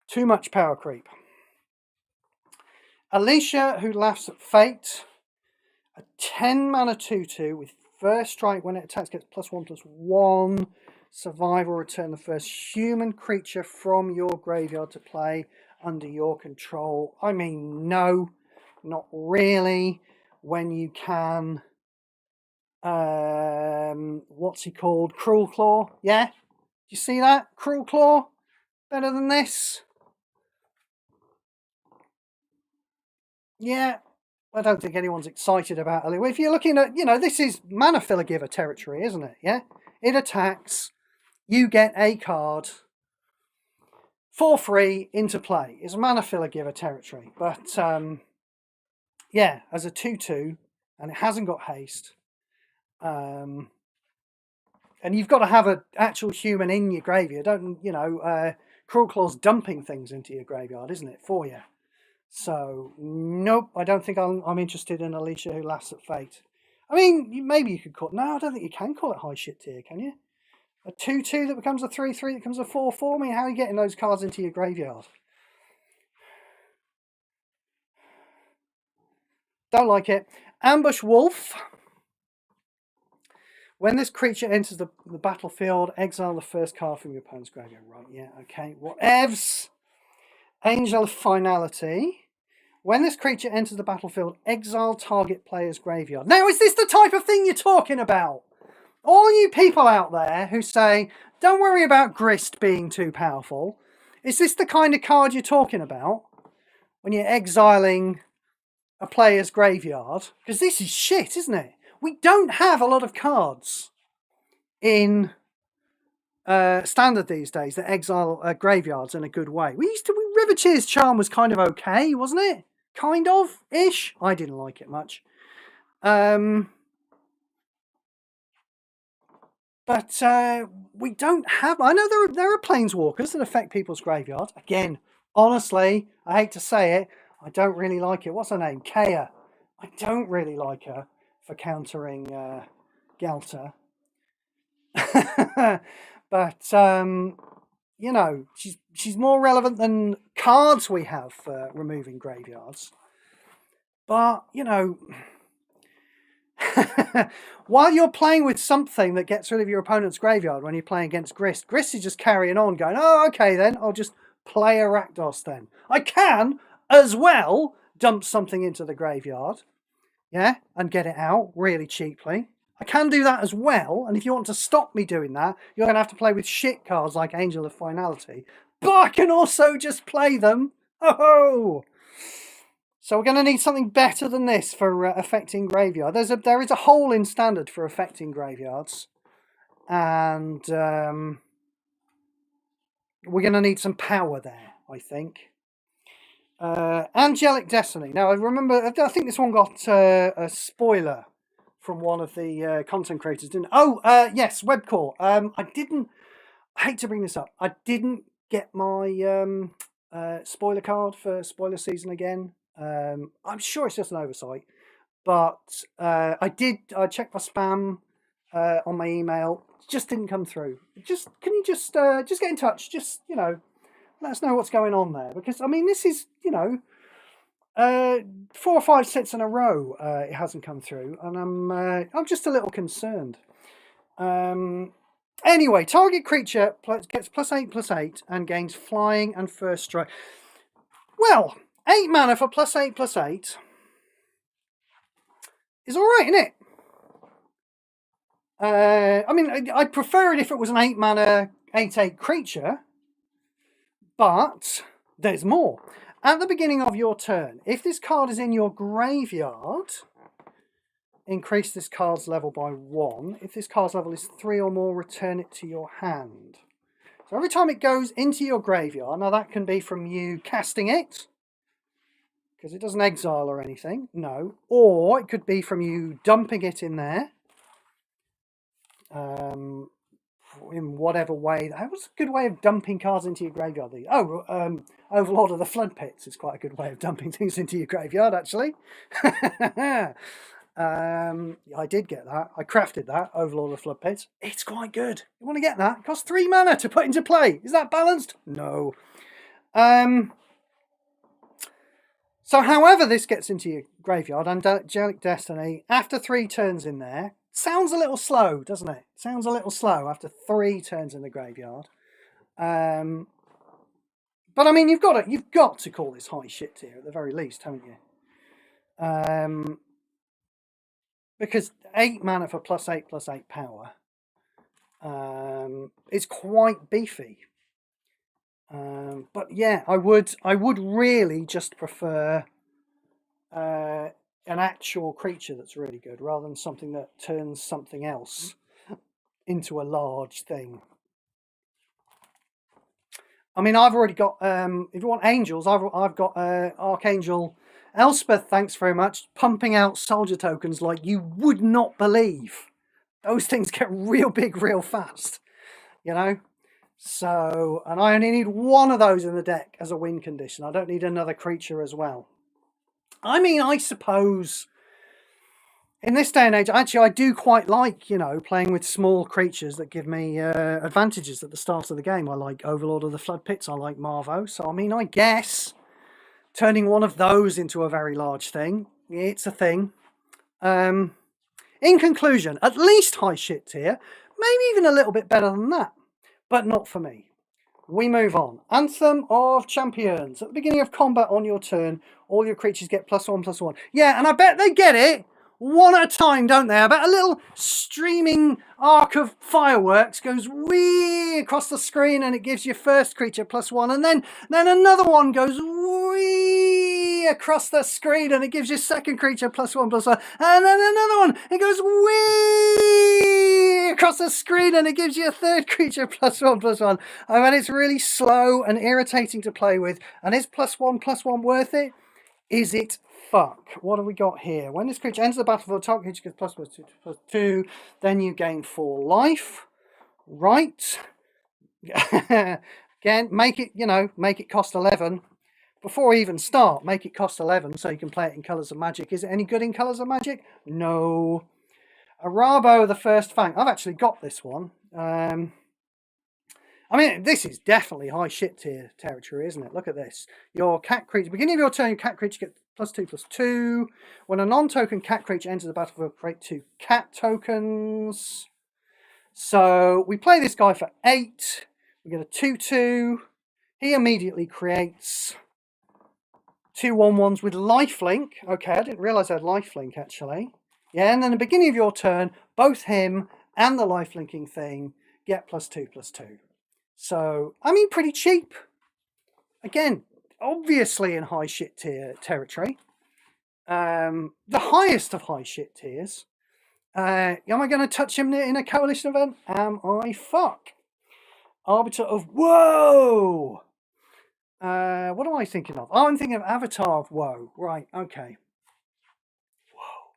Too much power creep. Alicia, Who Laughs at Fate. A 10 mana 2/2 with first strike. When it attacks, gets +1/+1. Survive or return the first human creature from your graveyard to play under your control. I mean, no, not really. When you can, what's he called? Cruel Claw. Yeah? Do you see that? Cruel Claw? Better than this? Yeah, I don't think anyone's excited about it. If you're looking at, you know, this is Mana Filler Giver territory, isn't it? Yeah? It attacks. You get a card for free into play. It's a mana filler giver territory, but yeah, as a 2/2, and it hasn't got haste. And you've got to have an actual human in your graveyard. Don't, you know, Cruel Claw's dumping things into your graveyard, isn't it, for you? So, nope, I don't think I'm interested in Alicia Who Laughs at Fate. I mean, maybe you could call... No, I don't think you can call it high shit tier, can you? A 2/2 that becomes a 3/3 that becomes a 4/4? I mean, how are you getting those cards into your graveyard? Don't like it. Ambush Wolf. When this creature enters the battlefield, exile the first card from your opponent's graveyard. Right, yeah, okay. Whatevs. Angel of Finality. When this creature enters the battlefield, exile target player's graveyard. Now, is this the type of thing you're talking about? All you people out there who say, don't worry about Grist being too powerful. Is this the kind of card you're talking about when you're exiling a player's graveyard? Because this is shit, isn't it? We don't have a lot of cards in standard these days that exile graveyards in a good way. Rivercheer's Charm was kind of okay, wasn't it? Kind of ish. I didn't like it much. But we don't have... I know there are planeswalkers that affect people's graveyards. Again, honestly, I hate to say it, I don't really like it. What's her name? Kea. I don't really like her for countering Gelter. But, you know, she's more relevant than cards we have for removing graveyards. But, you know... While you're playing with something that gets rid of your opponent's graveyard when you're playing against Grist is just carrying on going, oh, okay then, I'll just play a Rakdos then. I can, as well, dump something into the graveyard, yeah, and get it out really cheaply. I can do that as well, and if you want to stop me doing that, you're going to have to play with shit cards like Angel of Finality. But I can also just play them. Oh! So we're going to need something better than this for affecting graveyard. There is a hole in standard for affecting graveyards. And we're going to need some power there, I think. Angelic Destiny. Now, I think this one got a spoiler from one of the content creators, didn't it? Oh, yes, Webcore. I hate to bring this up. I didn't get my spoiler card for spoiler season again. I'm sure it's just an oversight, but I checked my spam on my email. It just didn't come through. Can you just get in touch? Just, you know, let us know what's going on there, because I mean, this is, you know, 4 or 5 sets in a row it hasn't come through, and I'm just a little concerned. Anyway, target creature gets +8/+8 and gains flying and first strike. Well, 8 mana for +8/+8 is alright, isn't it? I mean, I'd prefer it if it was an 8 mana 8/8 creature, but there's more. At the beginning of your turn, if this card is in your graveyard, increase this card's level by 1. If this card's level is 3 or more, return it to your hand. So every time it goes into your graveyard, now that can be from you casting it, because it doesn't exile or anything, no. Or it could be from you dumping it in there. In whatever way. That was a good way of dumping cards into your graveyard. Overlord of the Flood Pits is quite a good way of dumping things into your graveyard, actually. I did get that. I crafted that, Overlord of the Flood Pits. It's quite good. You want to get that? It costs 3 mana to put into play. Is that balanced? No. So however this gets into your graveyard, Angelic Destiny, after 3 turns in there, sounds a little slow, doesn't it? Sounds a little slow after 3 turns in the graveyard. But I mean, you've got to call this high shit tier at the very least, haven't you? Because 8 mana for +8/+8 power is quite beefy. But yeah, I would really just prefer an actual creature that's really good, rather than something that turns something else into a large thing. I mean, I've already got, if you want angels, I've got Archangel Elspeth, thanks very much, pumping out soldier tokens like you would not believe. Those things get real big real fast, you know? So, and I only need one of those in the deck as a win condition. I don't need another creature as well. I mean, I suppose in this day and age, actually, I do quite like, you know, playing with small creatures that give me advantages at the start of the game. I like Overlord of the Flood Pits. I like Marvo. So, I mean, I guess turning one of those into a very large thing, it's a thing. In conclusion, at least high shit tier, maybe even a little bit better than that, but not for me. We move on. Anthem of Champions. At the beginning of combat on your turn, all your creatures get +1/+1. Yeah, and I bet they get it one at a time, don't they? I bet a little streaming arc of fireworks goes wee across the screen and it gives your first creature +1, and then another one goes wee across the screen and it gives your second creature +1/+1, and then another one, it goes wee across the screen and it gives you a third creature +1/+1. I mean, it's really slow and irritating to play with, and is +1/+1 worth it? Is it? Fuck. What have we got here? When this creature enters the battlefield, target creature gets +2/+2, then you gain 4 life. Right. Again, make it, you know, make it cost 11. Before we even start, make it cost 11 so you can play it in Colours of Magic. Is it any good in Colours of Magic? No. Arabo, the First Fang. I've actually got this one. I mean, this is definitely high shit tier territory, isn't it? Look at this. Your cat creature, beginning of your turn, your cat creature gets +2/+2. When a non-token cat creature enters the battlefield, create 2 cat tokens. So we play this guy for 8. We get a 2/2. He immediately creates 2 1/1s with lifelink. Okay, I didn't realise I had lifelink actually. Yeah, and then at the beginning of your turn, both him and the lifelinking thing get +2/+2. So, I mean, pretty cheap. Again, obviously in high shit tier territory. The highest of high shit tiers. Am I going to touch him in a coalition event? Am I? Fuck. Arbiter of Woe. What am I thinking of? Oh, I'm thinking of Avatar of Woe. Right, okay. Whoa.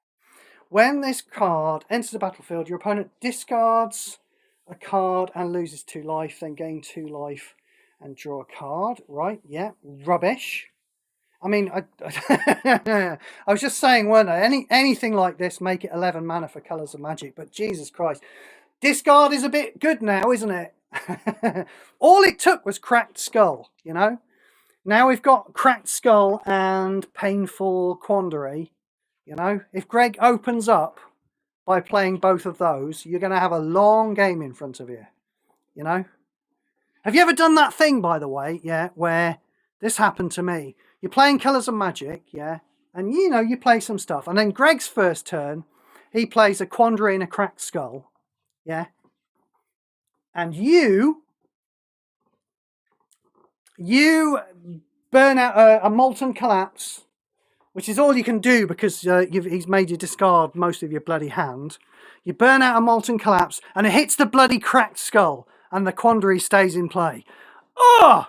When this card enters the battlefield, your opponent discards a card and loses 2 life, then gain 2 life and draw a card. Right, yeah, rubbish. I mean, I was just saying, weren't I? Anything like this, make it 11 mana for Colours of Magic, but Jesus Christ. Discard is a bit good now, isn't it? All it took was Cracked Skull, you know? Now we've got Cracked Skull and Painful Quandary, you know? If Greg opens up by playing both of those, you're going to have a long game in front of you, you know? Have you ever done that thing, by the way, yeah, where this happened to me? You're playing Colours of Magic, yeah, and you know, you play some stuff, and then Greg's first turn, he plays a Quandary and a Cracked Skull, yeah, and you burn out a Molten Collapse, which is all you can do because he's made you discard most of your bloody hand. You burn out a Molten Collapse, and it hits the bloody Cracked Skull, and the Quandary stays in play. Oh!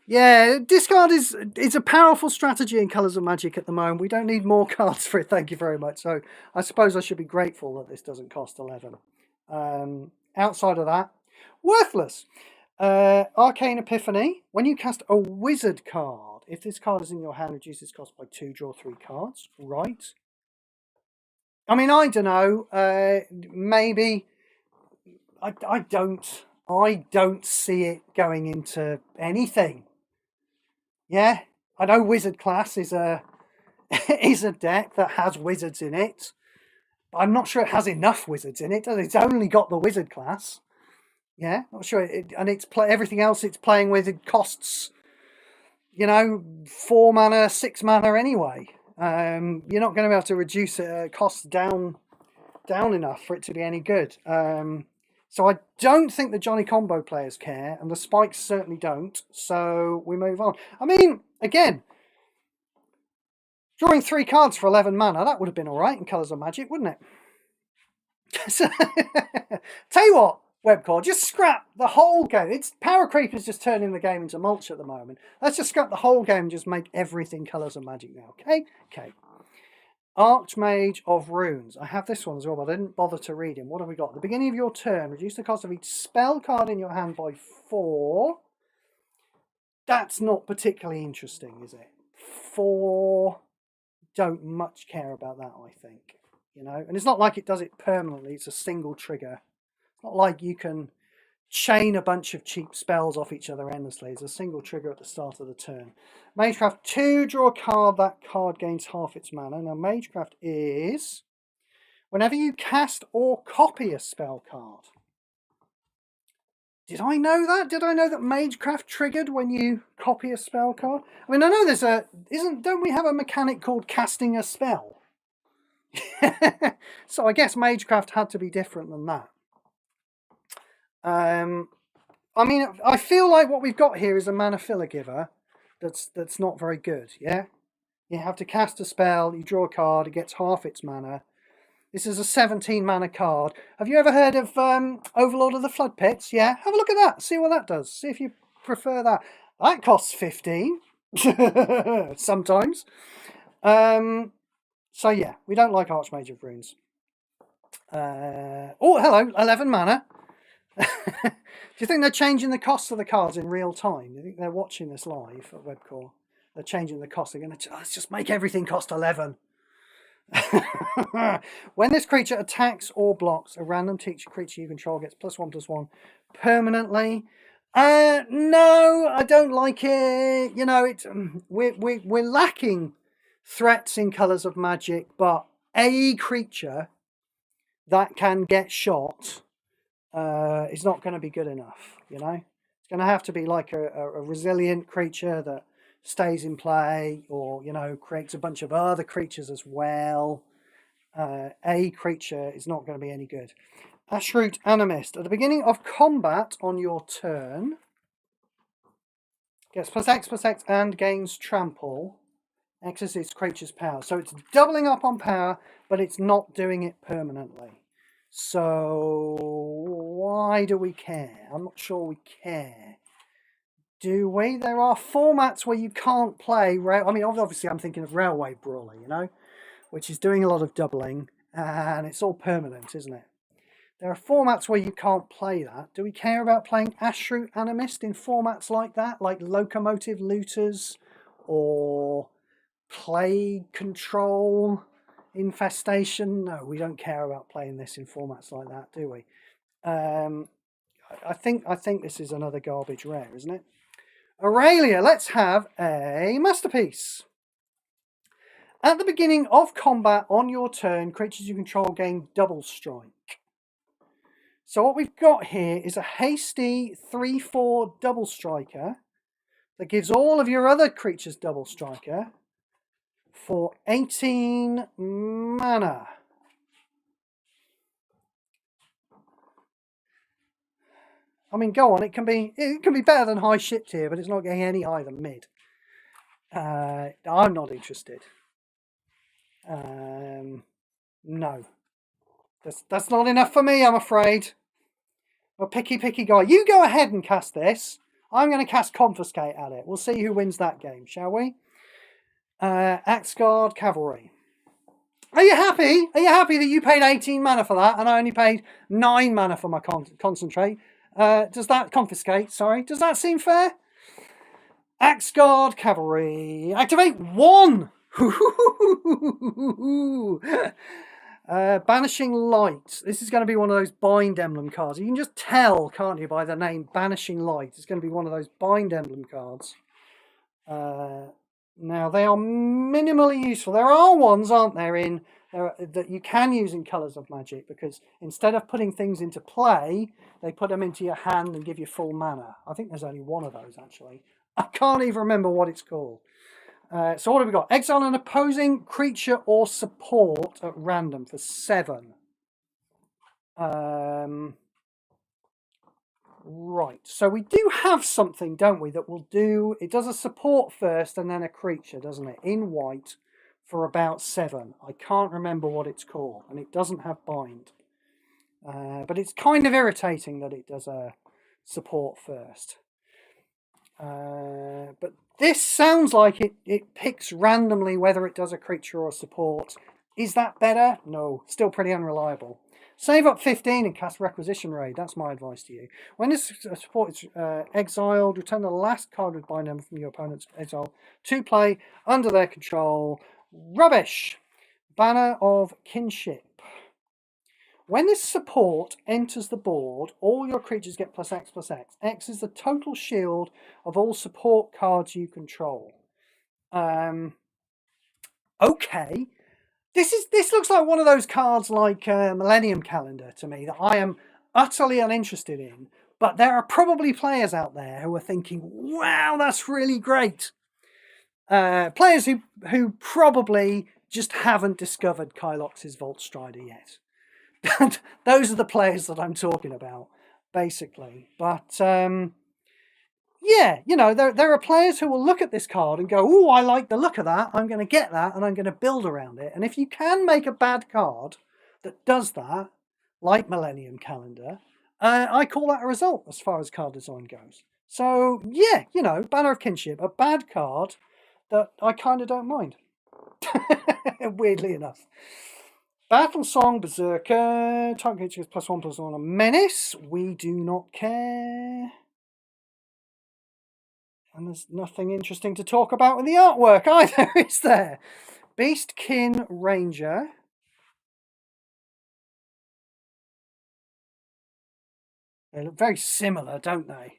Yeah, discard is a powerful strategy in Colours of Magic at the moment. We don't need more cards for it, thank you very much. So I suppose I should be grateful that this doesn't cost 11. Outside of that, worthless. Arcane Epiphany. When you cast a wizard card, if this card is in your hand, reduce its cost by 2, draw 3 cards. Right. I mean, I don't know. Maybe. I don't see it going into anything. Yeah, I know Wizard class is a is a deck that has wizards in it. But I'm not sure it has enough wizards in it. It's only got the wizard class. Yeah, not sure. And it's everything else it's playing with. It costs, you know, 4 mana, 6 mana anyway. You're not going to be able to reduce costs down enough for it to be any good. So I don't think the Johnny Combo players care, and the Spikes certainly don't. So we move on. I mean, again, drawing 3 cards for 11 mana, that would have been all right in Colours of Magic, wouldn't it? So, tell you what, Webcore. Just scrap the whole game. It's Power Creep is just turning the game into mulch at the moment. Let's just scrap the whole game and just make everything Colours of Magic now. Okay? Okay. Archmage of Runes. I have this one as well, but I didn't bother to read him. What have we got? At the beginning of your turn, reduce the cost of each spell card in your hand by 4. That's not particularly interesting, is it? 4. Don't much care about that, I think. You know, and it's not like it does it permanently. It's a single trigger. It's not like you can chain a bunch of cheap spells off each other endlessly. It's a single trigger at the start of the turn. Magecraft 2, draw a card. That card gains half its mana. Now, Magecraft is whenever you cast or copy a spell card. Did I know that? Did I know that Magecraft triggered when you copy a spell card? I mean, I know there's don't we have a mechanic called casting a spell? So I guess Magecraft had to be different than that. I mean, I feel like what we've got here is a mana filler giver that's not very good, yeah? You have to cast a spell, you draw a card, it gets half its mana. This is a 17 mana card. Have you ever heard of Overlord of the Flood Pits? Yeah? Have a look at that, see what that does. See if you prefer that. That costs 15, sometimes. So yeah, we don't like Archmage of Runes. Oh, hello, 11 mana. Do you think they're changing the costs of the cards in real time? Do you think they're watching this live at Webcore? They're changing the cost. They're going to let's just make everything cost 11. When this creature attacks or blocks, a random creature you control gets +1/+1 permanently. No, I don't like it. You know, it's we're lacking threats in Colours of Magic, but a creature that can get shot is not going to be good enough, you know. It's going to have to be like a resilient creature that stays in play, or, you know, creates a bunch of other creatures as well. A creature is not going to be any good. Ashroot Animist. At the beginning of combat on your turn, gets +X/+X and gains trample. X is its creature's power. So it's doubling up on power, but it's not doing it permanently. So why do we care? I'm not sure we care. Do we? There are formats where you can't play. I mean, obviously I'm thinking of Railway Brawler, you know, which is doing a lot of doubling, and it's all permanent, isn't it? There are formats where you can't play that. Do we care about playing Ashroot Animist in formats like that, like Locomotive Looters or Plague Control Infestation? No, we don't care about playing this in formats like that, do we? I think this is another garbage rare, isn't it? Aurelia, let's have a Masterpiece. At the beginning of combat on your turn, creatures you control gain double strike. So what we've got here is a hasty 3/4 double striker that gives all of your other creatures double striker for 18 mana. I mean, go on, it can be better than high shit tier, but it's not getting any higher than mid. I'm not interested. No. That's not enough for me, I'm afraid. A picky guy. You go ahead and cast this. I'm going to cast Confiscate at it. We'll see who wins that game, shall we? Axguard Cavalry. Are you happy? Are you happy that you paid 18 mana for that and I only paid 9 mana for my Concentrate? Does that Confiscate? Sorry. Does that seem fair? Axguard Cavalry. Activate 1. Banishing Light. This is going to be one of those Bind Emblem cards. You can just tell, can't you, by the name Banishing Light. It's going to be one of those Bind Emblem cards. Now, they are minimally useful. There are ones, aren't there, that you can use in Colours of Magic, because instead of putting things into play, they put them into your hand and give you full mana. I think there's only one of those, actually. I can't even remember what it's called. So what have we got? Exile an opposing creature or support at random for 7. Right, so we do have something, don't we, that will do... It does a support first and then a creature, doesn't it? In white for about 7. I can't remember what it's called, and it doesn't have bind. But it's kind of irritating that it does a support first. But this sounds like it picks randomly whether it does a creature or a support. Is that better? No, still pretty unreliable. Save up 15 and cast Requisition Raid. That's my advice to you. When this support is exiled, return the last card with bind number from your opponent's exile to play under their control. Rubbish! Banner of Kinship. When this support enters the board, all your creatures get +X/+X. X is the total shield of all support cards you control. Okay. This looks like one of those cards like Millennium Calendar to me that I am utterly uninterested in. But there are probably players out there who are thinking, wow, that's really great. Players who probably just haven't discovered Kylox's Volt Strider yet. Those are the players that I'm talking about, basically. But yeah, you know, there are players who will look at this card and go, oh, I like the look of that. I'm going to get that and I'm going to build around it. And if you can make a bad card that does that, like Millennium Calendar, I call that a result as far as card design goes. So yeah, you know, Banner of Kinship, a bad card that I kind of don't mind. Weirdly enough. Battle Song Berserker. Target creature is +1/+1 on a menace. We do not care. And there's nothing interesting to talk about in the artwork either, is there? Beastkin Ranger. They look very similar, don't they?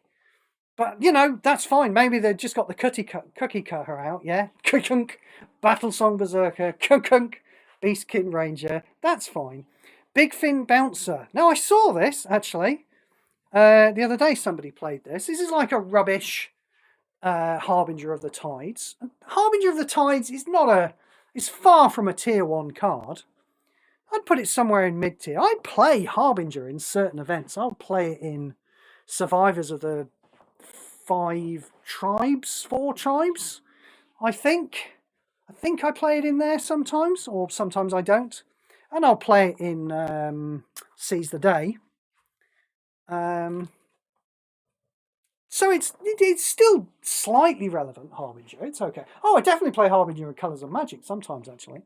But, you know, that's fine. Maybe they've just got the cookie cutter out, yeah? Kunk, Battle Song Berserker, Kunk, Beastkin Ranger. That's fine. Big Fin Bouncer. Now, I saw this, actually. The other day somebody played this. This is like a rubbish Harbinger of the Tides. Harbinger of the Tides is not a... It's far from a tier 1 card. I'd put it somewhere in mid-tier. I play Harbinger in certain events. I'll play it in Survivors of the 4 tribes, I think I play it in there sometimes, or sometimes I don't, and I'll play it in Seize the Day. So it's still slightly relevant, Harbinger. It's okay. Oh, I definitely play Harbinger in Colours of Magic sometimes, actually.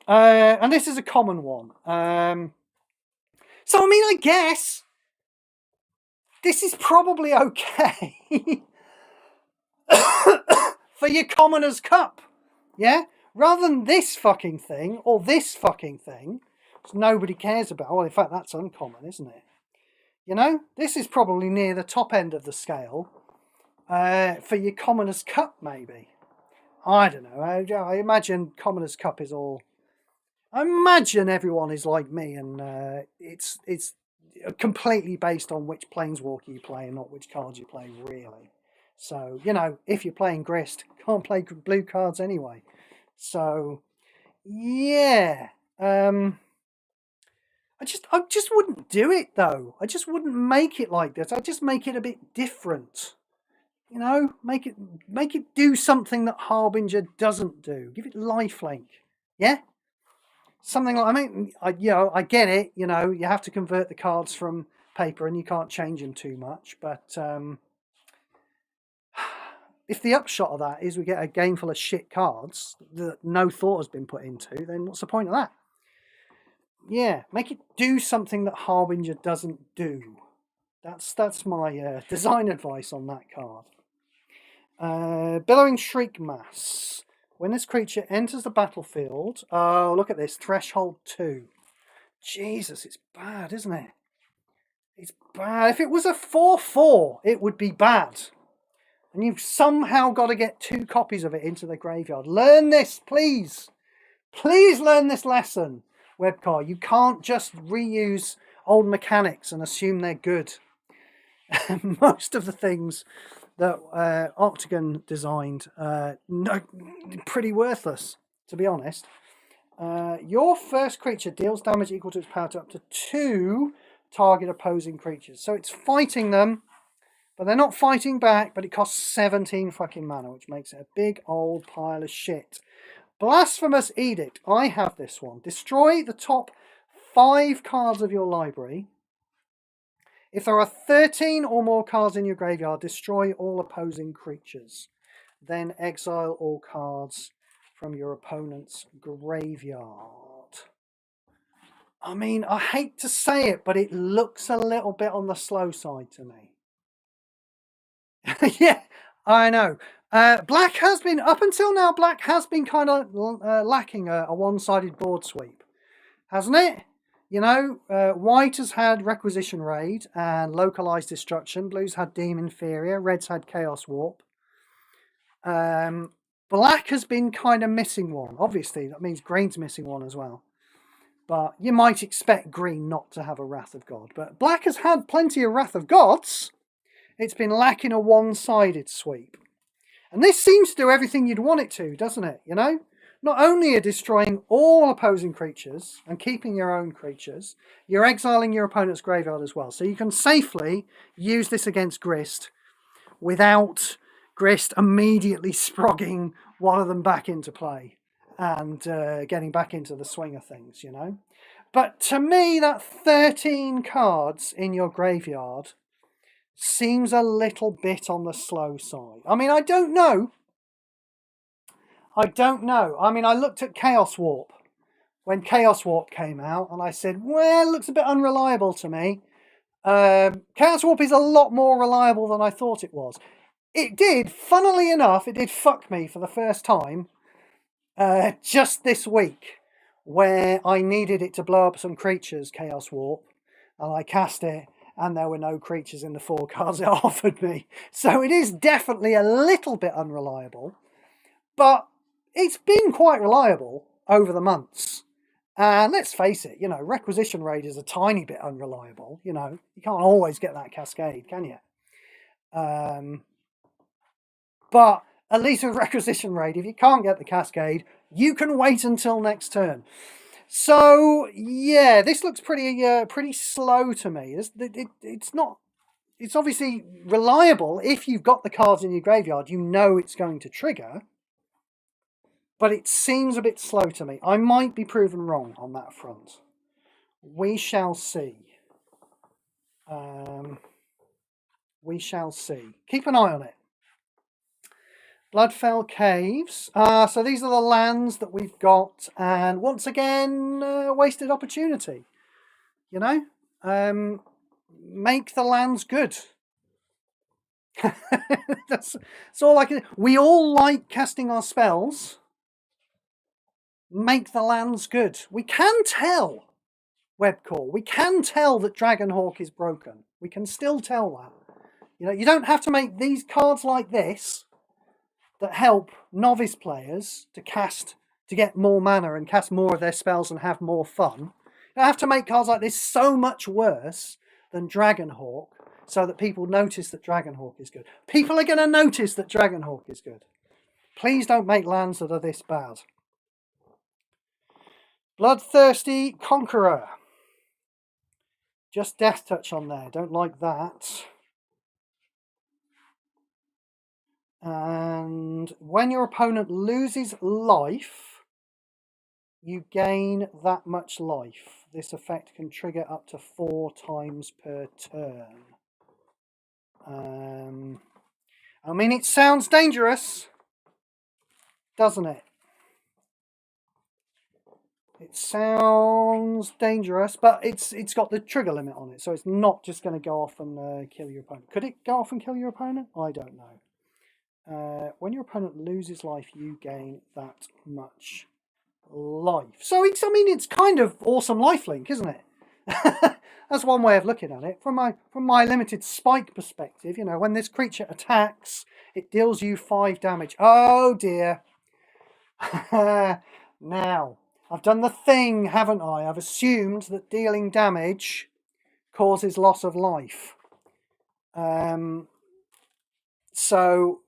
And this is a common one. So I mean, I guess this is probably okay for your Commoner's Cup, yeah? Rather than this fucking thing, or this fucking thing, which nobody cares about. Well, in fact, that's uncommon, isn't it? You know, this is probably near the top end of the scale for your Commoner's Cup, maybe. I don't know. I imagine Commoner's Cup is all... I imagine everyone is like me, and it's completely based on which Planeswalker you play and not which cards you play, really. So, you know, if you're playing Grist, can't play blue cards anyway. So, yeah. I just wouldn't do it, though. I just wouldn't make it like this. I'd just make it a bit different. You know, make it do something that Harbinger doesn't do. Give it lifelink. Yeah? Something like, I mean, I get it. You know, you have to convert the cards from paper and you can't change them too much. But if the upshot of that is we get a game full of shit cards that no thought has been put into, then what's the point of that? Yeah, make it do something that Harbinger doesn't do. That's my design advice on that card. Billowing Shriek Mass. When this creature enters the battlefield... Oh, look at this. Threshold 2. Jesus, it's bad, isn't it? It's bad. If it was a 4/4, it would be bad. And you've somehow got to get 2 copies of it into the graveyard. Learn this, please. Please learn this lesson, Webcar. You can't just reuse old mechanics and assume they're good. Most of the things that Octagon designed, no, pretty worthless, to be honest. Your first creature deals damage equal to its power to up to 2 target opposing creatures. So it's fighting them, but they're not fighting back, but it costs 17 fucking mana, which makes it a big old pile of shit. Blasphemous Edict. I have this one. Destroy the top 5 cards of your library. If there are 13 or more cards in your graveyard, destroy all opposing creatures. Then exile all cards from your opponent's graveyard. I mean, I hate to say it, but it looks a little bit on the slow side to me. Yeah, I know. Black has been, up until now, Black has been kind of lacking a one-sided board sweep, hasn't it? You know, White has had Requisition Raid and Localized Destruction. Blue's had Deem Inferior. Red's had Chaos Warp. Black has been kind of missing one. Obviously, that means Green's missing one as well. But you might expect Green not to have a Wrath of God. But Black has had plenty of Wrath of Gods. It's been lacking a one-sided sweep. And this seems to do everything you'd want it to, doesn't it? You know? Not only are destroying all opposing creatures and keeping your own creatures, you're exiling your opponent's graveyard as well. So you can safely use this against Grist without Grist immediately sprogging one of them back into play and getting back into the swing of things, you know. But to me, that 13 cards in your graveyard seems a little bit on the slow side. I mean, I don't know. I mean, I looked at Chaos Warp when Chaos Warp came out, and I said, well, it looks a bit unreliable to me. Chaos Warp is a lot more reliable than I thought it was. It did, funnily enough, it did fuck me for the first time just this week, where I needed it to blow up some creatures, Chaos Warp, and I cast it, and there were no creatures in the 4 cards it offered me. So it is definitely a little bit unreliable, but it's been quite reliable over the months. And let's face it, you know, Requisition Raid is a tiny bit unreliable. You know, you can't always get that Cascade, can you? But at least with Requisition Raid, if you can't get the Cascade, you can wait until next turn. So yeah, this looks pretty slow to me. It's not. It's obviously reliable if you've got the cards in your graveyard. You know it's going to trigger. But it seems a bit slow to me. I might be proven wrong on that front. We shall see. We shall see. Keep an eye on it. Bloodfell Caves. So these are the lands that we've got. And once again, wasted opportunity. You know? Make the lands good. That's all I can... We all like casting our spells. Make the lands good. We can tell, Webcore, we can tell that Dragonhawk is broken. We can still tell that. You know, you don't have to make these cards like this that help novice players to get more mana and cast more of their spells and have more fun. You don't have to make cards like this so much worse than Dragonhawk so that people notice that Dragonhawk is good. People are going to notice that Dragonhawk is good. Please don't make lands that are this bad. Bloodthirsty Conqueror. Just Death Touch on there. Don't like that. And when your opponent loses life, you gain that much life. This effect can trigger up to 4 times per turn. I mean, it sounds dangerous, doesn't it? It sounds dangerous, but it's got the trigger limit on it, so it's not just going to go off and kill your opponent. Could it go off and kill your opponent? I don't know. When your opponent loses life, you gain that much life. So it's kind of awesome lifelink, isn't it? That's one way of looking at it. From my limited spike perspective, you know, when this creature attacks, it deals you 5 damage. Oh dear. Now, I've done the thing, haven't I? I've assumed that dealing damage causes loss of life. So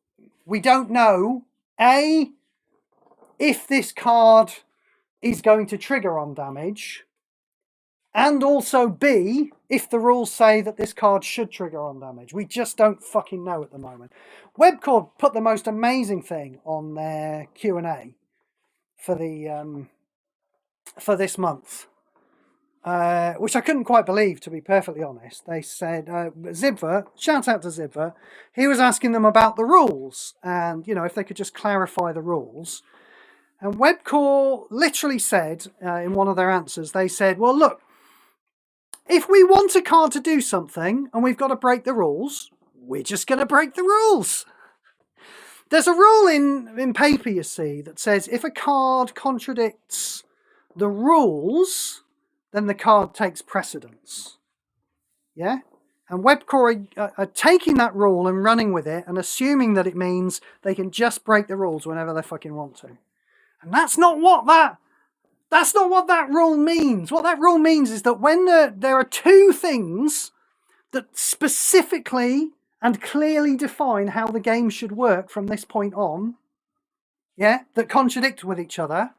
we don't know, A, if this card is going to trigger on damage, and also B, if the rules say that this card should trigger on damage. We just don't fucking know at the moment. Webcore put the most amazing thing on their Q&A for the for this month. which I couldn't quite believe, to be perfectly honest. They said, Zibver, shout out to Zibver, he was asking them about the rules and, you know, if they could just clarify the rules. And Webcore literally said, in one of their answers, they said, well, look, if we want a card to do something and we've got to break the rules, we're just going to break the rules. There's a rule in paper, you see, that says if a card contradicts the rules, then the card takes precedence. Yeah? And Webcore are taking that rule and running with it and assuming that it means they can just break the rules whenever they fucking want to. And that's not what that rule means. What that rule means is that when there are two things that specifically and clearly define how the game should work from this point on, yeah, that contradict with each other,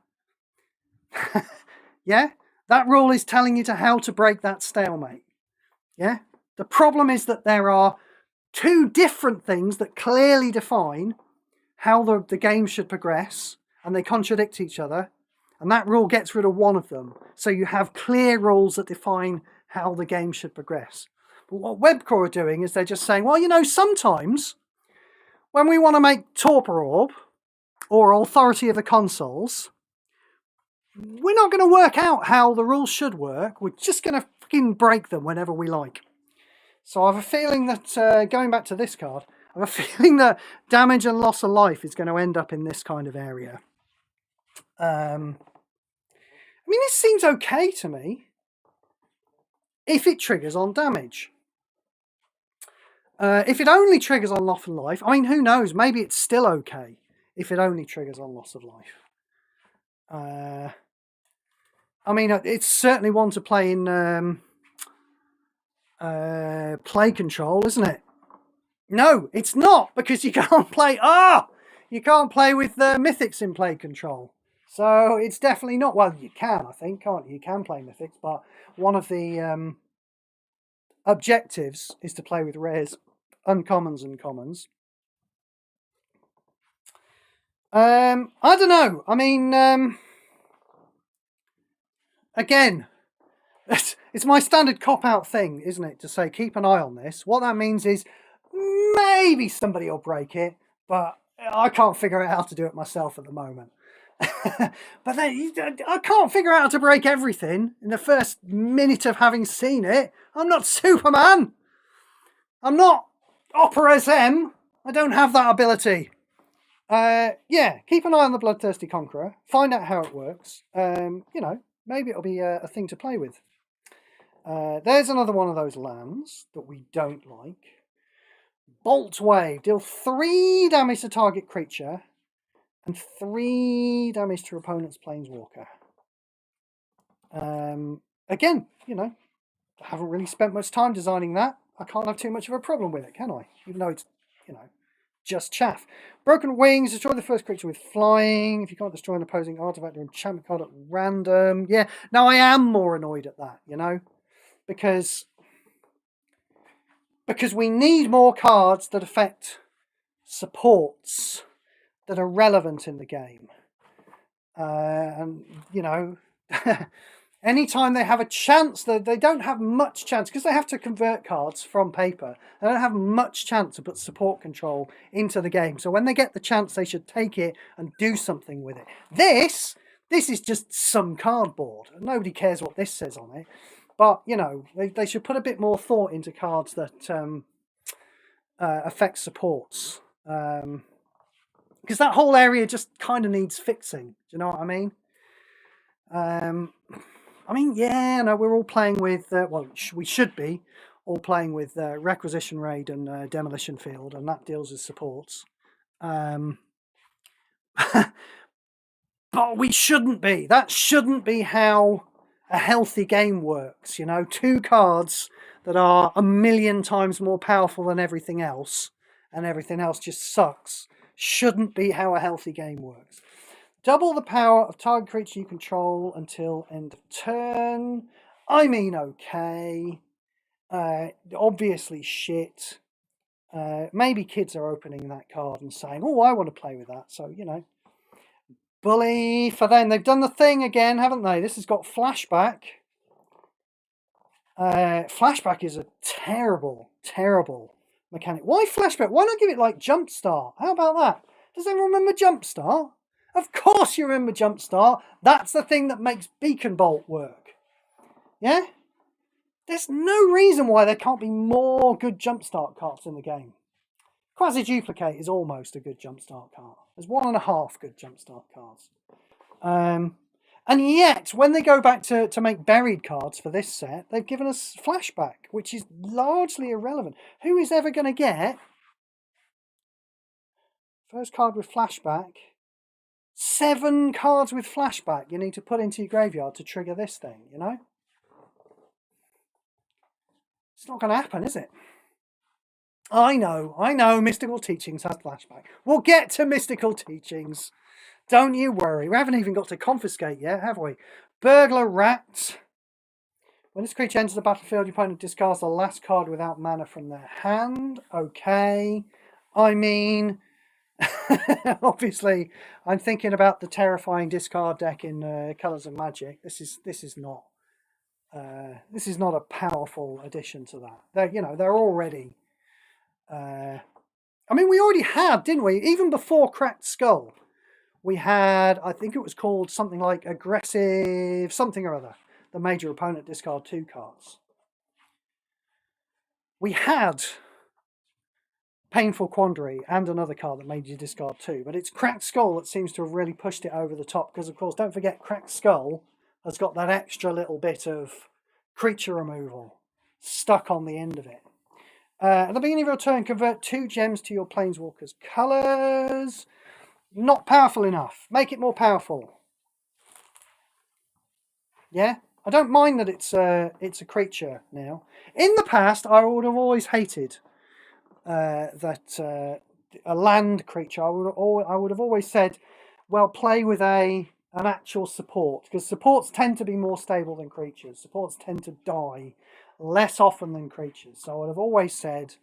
yeah, that rule is telling you how to break that stalemate. Yeah, the problem is that there are two different things that clearly define how the game should progress, and they contradict each other, and that rule gets rid of one of them. So you have clear rules that define how the game should progress. But what Webcore are doing is they're just saying, well, you know, sometimes when we want to make Torpor Orb or Authority of the Consoles, we're not going to work out how the rules should work. We're just going to fucking break them whenever we like. So I have a feeling that, going back to this card, I have a feeling that damage and loss of life is going to end up in this kind of area. I mean, this seems okay to me if it triggers on damage. If it only triggers on loss of life, I mean, who knows? Maybe it's still okay if it only triggers on loss of life. I mean, it's certainly one to play in play control, isn't it? No, it's not, because you can't play... you can't play with mythics in play control. So it's definitely not... Well, you can, I think, can't you? You can play mythics, but one of the objectives is to play with rares, uncommons and commons. I don't know. I mean, again, it's my standard cop-out thing, isn't it, to say keep an eye on this. What that means is maybe somebody will break it, but I can't figure out how to do it myself at the moment. But then I can't figure out how to break everything in the first minute of having seen it. I'm not Superman. I'm not Opera's M. I don't have that ability. Yeah, keep an eye on the Bloodthirsty Conqueror. Find out how it works. You know, maybe it'll be a thing to play with. There's another one of those lands that we don't like. Bolt Wave. Deal 3 damage to target creature and 3 damage to opponent's Planeswalker. Again, you know, I haven't really spent much time designing that. I can't have too much of a problem with it, can I? Even though it's, you know, just chaff. Broken Wings. Destroy the first creature with flying. If you can't destroy an opposing artifact or enchantment card at random. Yeah, now I am more annoyed at that, you know, because we need more cards that affect supports that are relevant in the game. And, you know, anytime they have a chance, they don't have much chance, because they have to convert cards from paper. They don't have much chance to put support control into the game. So when they get the chance, they should take it and do something with it. This is just some cardboard. Nobody cares what this says on it. But, you know, they should put a bit more thought into cards that affect supports. Because that whole area just kind of needs fixing. Do you know what I mean? I mean, yeah, no, we're all playing with, well, we should be all playing with Requisition Raid and Demolition Field, and that deals with supports. But we shouldn't be. That shouldn't be how a healthy game works, you know? 2 cards that are 1,000,000 times more powerful than everything else, and everything else just sucks, shouldn't be how a healthy game works. Double the power of target creature you control until end of turn. I mean, okay. Obviously shit. Maybe kids are opening that card and saying, oh, I want to play with that. So, you know. Bully for them. They've done the thing again, haven't they? This has got flashback. Flashback is a terrible, terrible mechanic. Why flashback? Why not give it like jumpstart? How about that? Does anyone remember jumpstart? Of course you remember jumpstart. That's the thing that makes beacon bolt work. Yeah? There's no reason why there can't be more good jumpstart cards in the game. Quasi-duplicate is almost a good jumpstart card. There's 1.5 good jumpstart cards. And yet, when they go back to make buried cards for this set, they've given us flashback, which is largely irrelevant. Who is ever going to get first card with flashback? 7 cards with flashback you need to put into your graveyard to trigger this thing, you know? It's not going to happen, is it? I know, Mystical Teachings has flashback. We'll get to Mystical Teachings. Don't you worry. We haven't even got to confiscate yet, have we? Burglar Rat. When this creature enters the battlefield, your opponent discards the last card without mana from their hand. Okay. I mean, obviously, I'm thinking about the terrifying discard deck in Colours of Magic. This is not a powerful addition to that. They're already. I mean, we already had, didn't we? Even before Cracked Skull, we had, I think it was called something like Aggressive something or other. The major opponent discard 2 cards. We had Painful Quandary and another card that made you discard 2. But it's Cracked Skull that seems to have really pushed it over the top. Because, of course, don't forget, Cracked Skull has got that extra little bit of creature removal stuck on the end of it. At the beginning of your turn, convert 2 gems to your Planeswalker's colours. Not powerful enough. Make it more powerful. Yeah? I don't mind that it's a creature now. In the past, I would have always hated that a land creature. I would have always said, well, play with an actual support, because supports tend to be more stable than creatures. Supports tend to die less often than creatures. So I would have always said,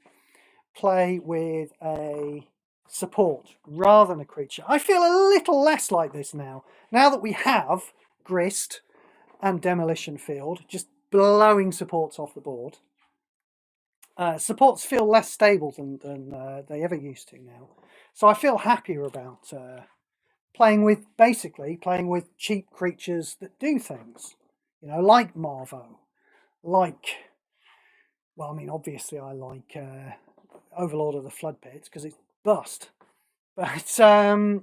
play with a support rather than a creature. I feel a little less like this now that we have Grist and Demolition Field just blowing supports off the board. Supports feel less stable than they ever used to now. So I feel happier about playing with cheap creatures that do things. Like Marvo. Obviously I like Overlord of the Flood Pits because it's bust. But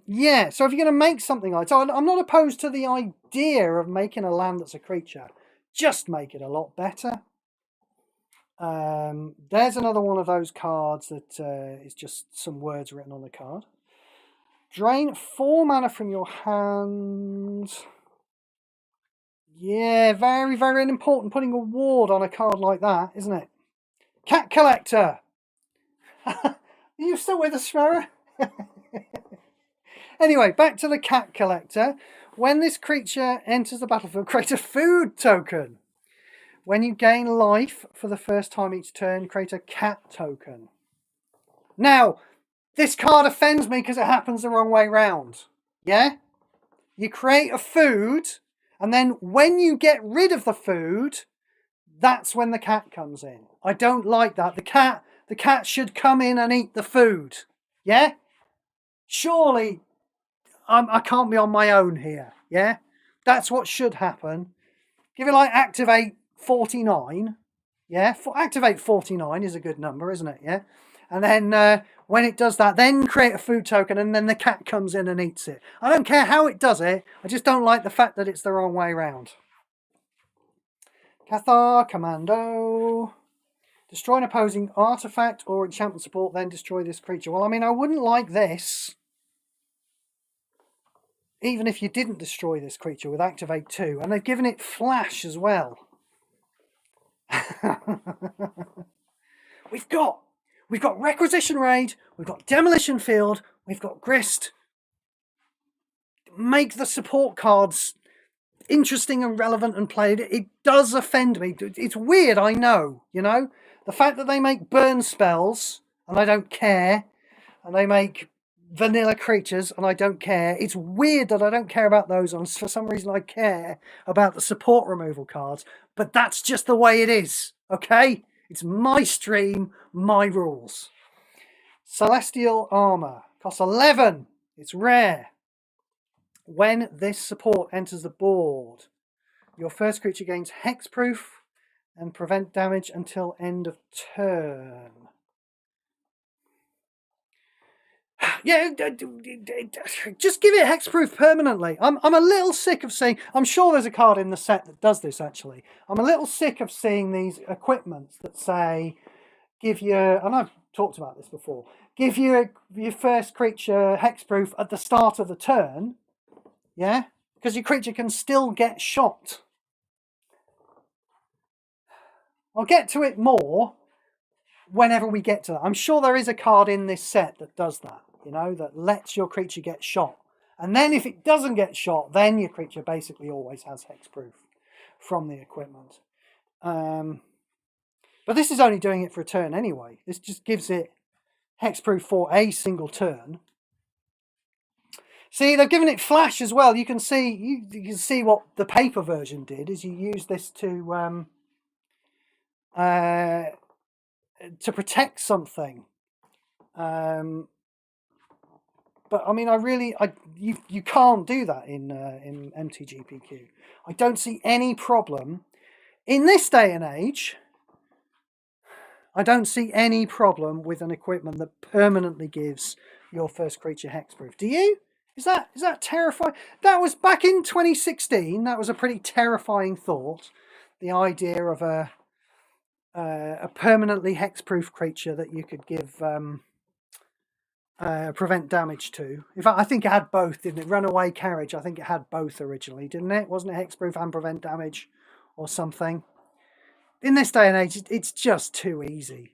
yeah, so if you're going to make something like that, I'm not opposed to the idea of making a land that's a creature. Just make it a lot better. There's another one of those cards that is just some words written on the card. Drain 4 mana from your hand. Yeah, very, very important putting a ward on a card like that, isn't it? Cat Collector. Are you still with us, Schmerer? Anyway, back to the Cat Collector. When this creature enters the battlefield, create a food token. When you gain life for the first time each turn, create a cat token. Now, this card offends me because it happens the wrong way round. Yeah? You create a food, and then when you get rid of the food, that's when the cat comes in. I don't like that. The cat should come in and eat the food. Yeah? Surely, I can't be on my own here. Yeah? That's what should happen. Give it like activate 49. Yeah? Activate 49 is a good number, isn't it? Yeah? And then when it does that, then create a food token, and then the cat comes in and eats it. I don't care how it does it. I just don't like the fact that it's the wrong way around. Cathar, Commando. Destroy an opposing artifact or enchantment support, then destroy this creature. Well, I mean, I wouldn't like this. Even if you didn't destroy this creature with Activate 2. And they've given it Flash as well. We've got Requisition Raid, we've got Demolition Field, we've got Grist. Make the support cards interesting and relevant and played. It does offend me. It's weird, I know, The fact that they make burn spells, and I don't care, and they make vanilla creatures, and I don't care. It's weird that I don't care about those, and for some reason I care about the support removal cards, but that's just the way it is, okay? It's my stream, my rules. Celestial Armor. Costs 11. It's rare. When this support enters the board, your first creature gains hexproof and prevent damage until end of turn. Yeah, just give it hexproof permanently. I'm a little sick of seeing... I'm sure there's a card in the set that does this, actually. I'm a little sick of seeing these equipments that say, give you... And I've talked about this before. Give you your first creature hexproof at the start of the turn. Yeah? Because your creature can still get shot. I'll get to it more whenever we get to that. I'm sure there is a card in this set that does that, you know, that lets your creature get shot. And then if it doesn't get shot, then your creature basically always has hexproof from the equipment. But this is only doing it for a turn anyway. This just gives it hexproof for a single turn. See, they've given it flash as well. You can see what the paper version did. Is you use this to protect something. But I mean, you can't do that in MTGPQ. I don't see any problem in this day and age. I don't see any problem with an equipment that permanently gives your first creature hexproof. Do you? Is that terrifying? That was back in 2016. That was a pretty terrifying thought. The idea of a permanently hexproof creature that you could give prevent damage to. In fact, I think it had both, didn't it? Runaway Carriage, I think it had both originally, didn't it? Wasn't it hexproof and prevent damage or something? In this day and age, it's just too easy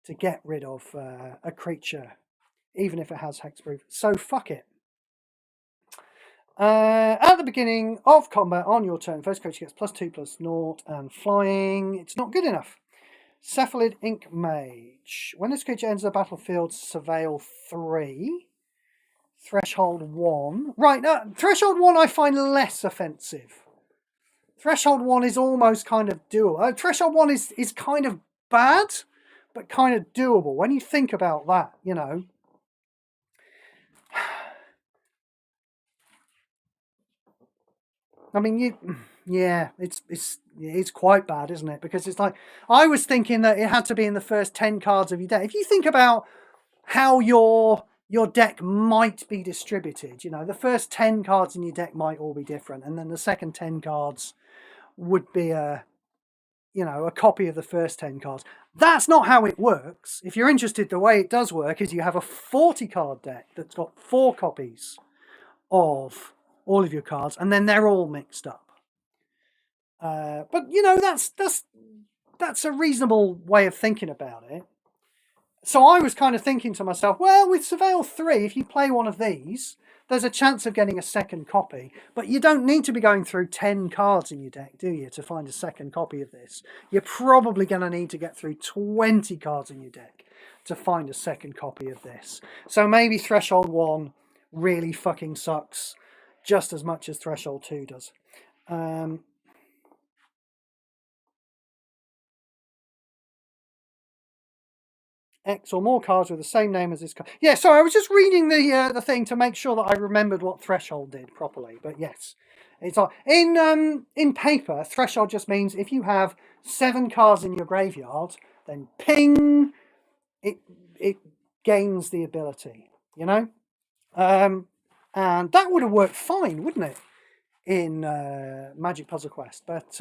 to get rid of a creature, even if it has hexproof. So fuck it. At the beginning of combat on your turn, first creature gets +2/+0 and flying. It's not good enough. Cephalid Ink Mage. When this creature enters the battlefield, surveil 3. Threshold 1. Right, Threshold 1 I find less offensive. Threshold 1 is almost kind of doable. Threshold 1 is kind of bad, but kind of doable. When you think about that, you know. I mean, it's quite bad, isn't it? Because it's like, I was thinking that it had to be in the first 10 cards of your deck. If you think about how your deck might be distributed, you know, the first 10 cards in your deck might all be different, and then the second 10 cards would be a copy of the first 10 cards. That's not how it works. If you're interested, the way it does work is you have a 40 card deck that's got 4 copies of all of your cards, and then they're all mixed up. But you know, that's a reasonable way of thinking about it. So I was kind of thinking to myself, well, with Surveil 3, if you play one of these, there's a chance of getting a second copy. But you don't need to be going through 10 cards in your deck, do you, to find a second copy of this? You're probably going to need to get through 20 cards in your deck to find a second copy of this. So maybe Threshold 1 really fucking sucks just as much as Threshold 2 does. X or more cards with the same name as this card. Yeah, sorry, I was just reading the thing to make sure that I remembered what Threshold did properly. But yes, it's like in paper, Threshold just means if you have 7 cards in your graveyard, then ping, it gains the ability. You know, and that would have worked fine, wouldn't it, in Magic Puzzle Quest? But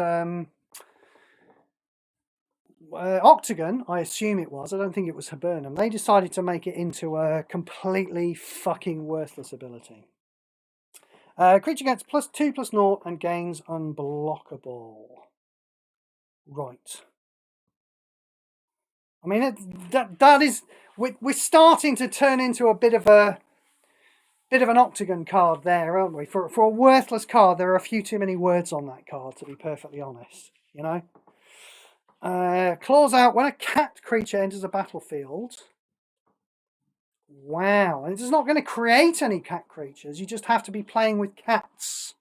Octagon, I assume it was, I don't think it was Hibernum, they decided to make it into a completely fucking worthless ability. Creature gets +2/+0 and gains unblockable. Right. I mean, that is... We're starting to turn into a bit of an Octagon card there, aren't we? For a worthless card, there are a few too many words on that card, to be perfectly honest, you know? Claws out. When a cat creature enters a battlefield, Wow, and it's not going to create any cat creatures. You just have to be playing with cats.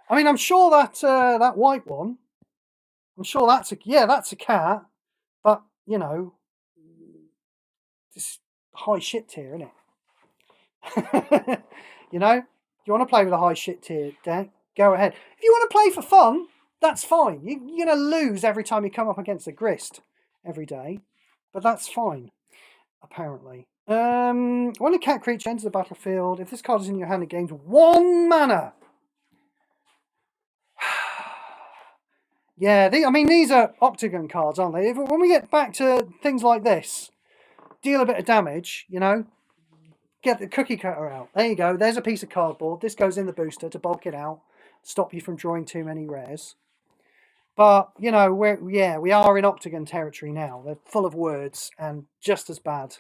I mean, I'm sure that that white one, I'm sure that's a cat, but you know, it's high shit tier, isn't it? You know, you want to play with a high shit tier deck, go ahead. If you want to play for fun, that's fine. You're going to lose every time you come up against a grist every day, but that's fine, apparently. When a cat creature enters the battlefield, if this card is in your hand, it gains 1 mana. Yeah, I mean, these are octagon cards, aren't they? When we get back to things like this, deal a bit of damage, you know, get the cookie cutter out. There you go. There's a piece of cardboard. This goes in the booster to bulk it out, stop you from drawing too many rares. But, you know, we are in octagon territory now. They're full of words and just as bad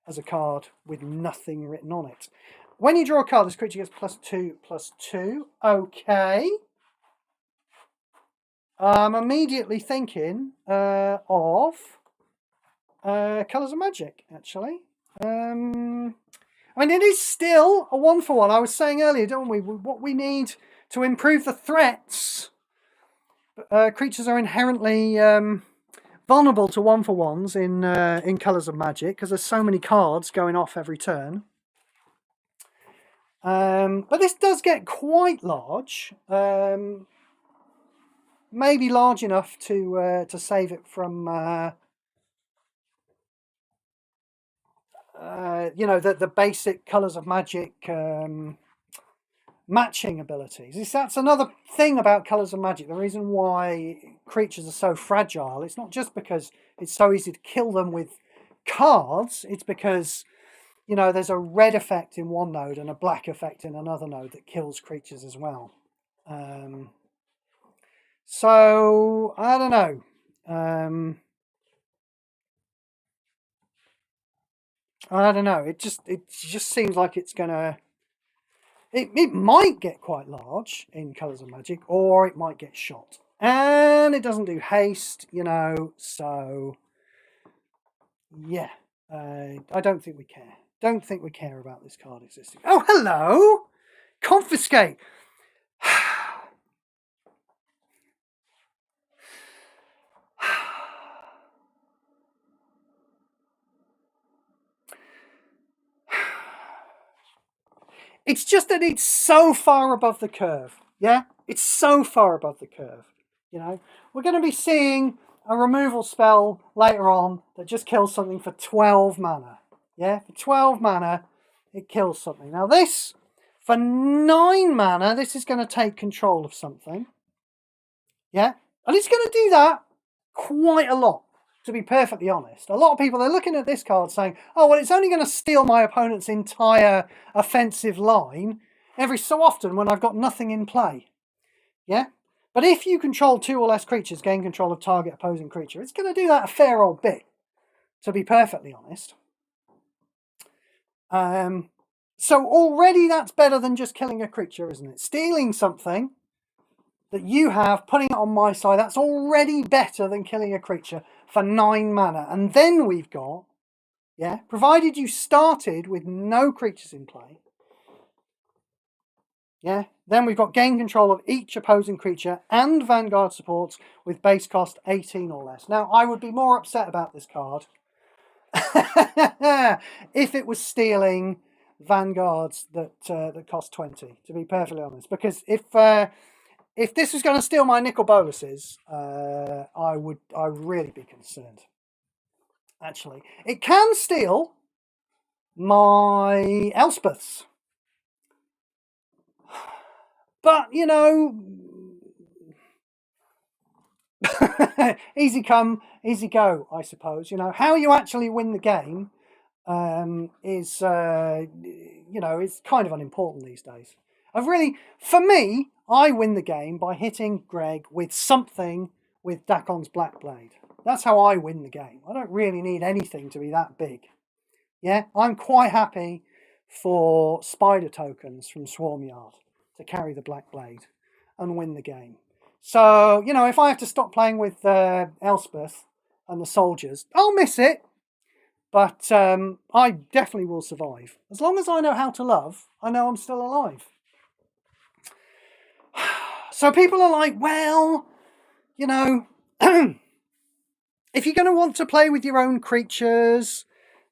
as a card with nothing written on it. When you draw a card, this creature gets +2/+2. Okay. I'm immediately thinking of Colours of Magic, actually. I mean, it is still a 1-for-1. I was saying earlier, don't we? What we need to improve the threats. Creatures are inherently vulnerable to 1-for-1s in Colours of Magic because there's so many cards going off every turn. But this does get quite large. Maybe large enough to save it from you know, the basic Colours of Magic matching abilities. That's another thing about Colours of Magic. The reason why creatures are so fragile, it's not just because it's so easy to kill them with cards, it's because, you know, there's a red effect in one node and a black effect in another node that kills creatures as well. So I don't know. I don't know. It just seems like it's gonna. It might get quite large in Colours of Magic, or it might get shot, and it doesn't do haste, you know. So yeah, I don't think we care. Don't think we care about this card existing. Oh, hello, confiscate. It's just that it's so far above the curve. Yeah, it's so far above the curve. You know, we're going to be seeing a removal spell later on that just kills something for 12 mana. Yeah, for 12 mana, it kills something. Now this, for 9 mana, this is going to take control of something. Yeah, and it's going to do that quite a lot. To be perfectly honest, a lot of people are looking at this card saying, oh, well, it's only going to steal my opponent's entire offensive line every so often when I've got nothing in play. Yeah? But if you control 2 or less creatures, gain control of target opposing creature, it's going to do that a fair old bit, to be perfectly honest. So already that's better than just killing a creature, isn't it? Stealing something that you have, putting it on my side, that's already better than killing a creature for 9 mana. And then we've got, yeah, provided you started with no creatures in play, yeah, then we've got gain control of each opposing creature and Vanguard supports with base cost 18 or less. Now, I would be more upset about this card if it was stealing Vanguards that cost 20, to be perfectly honest. Because if this was going to steal my nickel boluses, I would really be concerned. Actually, it can steal my Elspeths, but you know, easy come, easy go, I suppose. You know, how you actually win the game is you know, is kind of unimportant these days. For me, I win the game by hitting Greg with something with Dakon's Black Blade. That's how I win the game. I don't really need anything to be that big. Yeah, I'm quite happy for spider tokens from Swarmyard to carry the Black Blade and win the game. So, you know, if I have to stop playing with Elspeth and the soldiers. I'll miss it, but I definitely will survive. As long as I know how to love, I know I'm still alive. So people are like, well, you know, if you're going to want to play with your own creatures,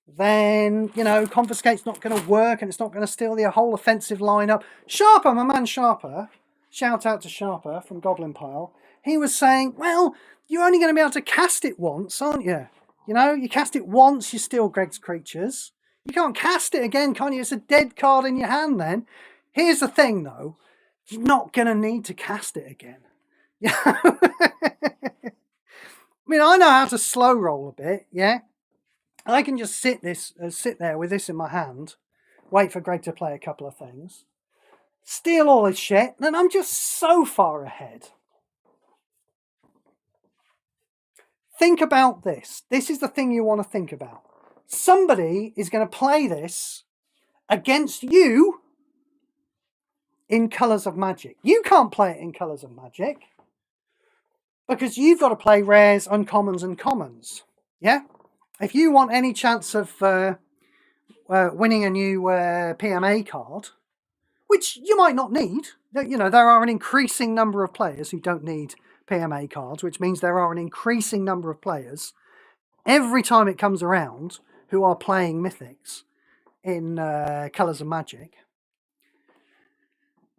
then, you know, Confiscate's not going to work and it's not going to steal your whole offensive lineup. Sharper, my man Sharper, shout out to Sharper from Goblin Pile, he was saying, well, you're only going to be able to cast it once, aren't you? You know, you cast it once, you steal Greg's creatures. You can't cast it again, can you? It's a dead card in your hand then. Here's the thing, though. You're not going to need to cast it again. I mean, I know how to slow roll a bit, yeah? I can just sit there with this in my hand, wait for Greg to play a couple of things, steal all his shit, and I'm just so far ahead. Think about this. This is the thing you want to think about. Somebody is going to play this against you in Colours of Magic. You can't play it in Colours of Magic because you've got to play rares, uncommons, and commons. Yeah? If you want any chance of winning a new PMA card, which you might not need, you know, there are an increasing number of players who don't need PMA cards, which means there are an increasing number of players every time it comes around who are playing Mythics in Colours of Magic.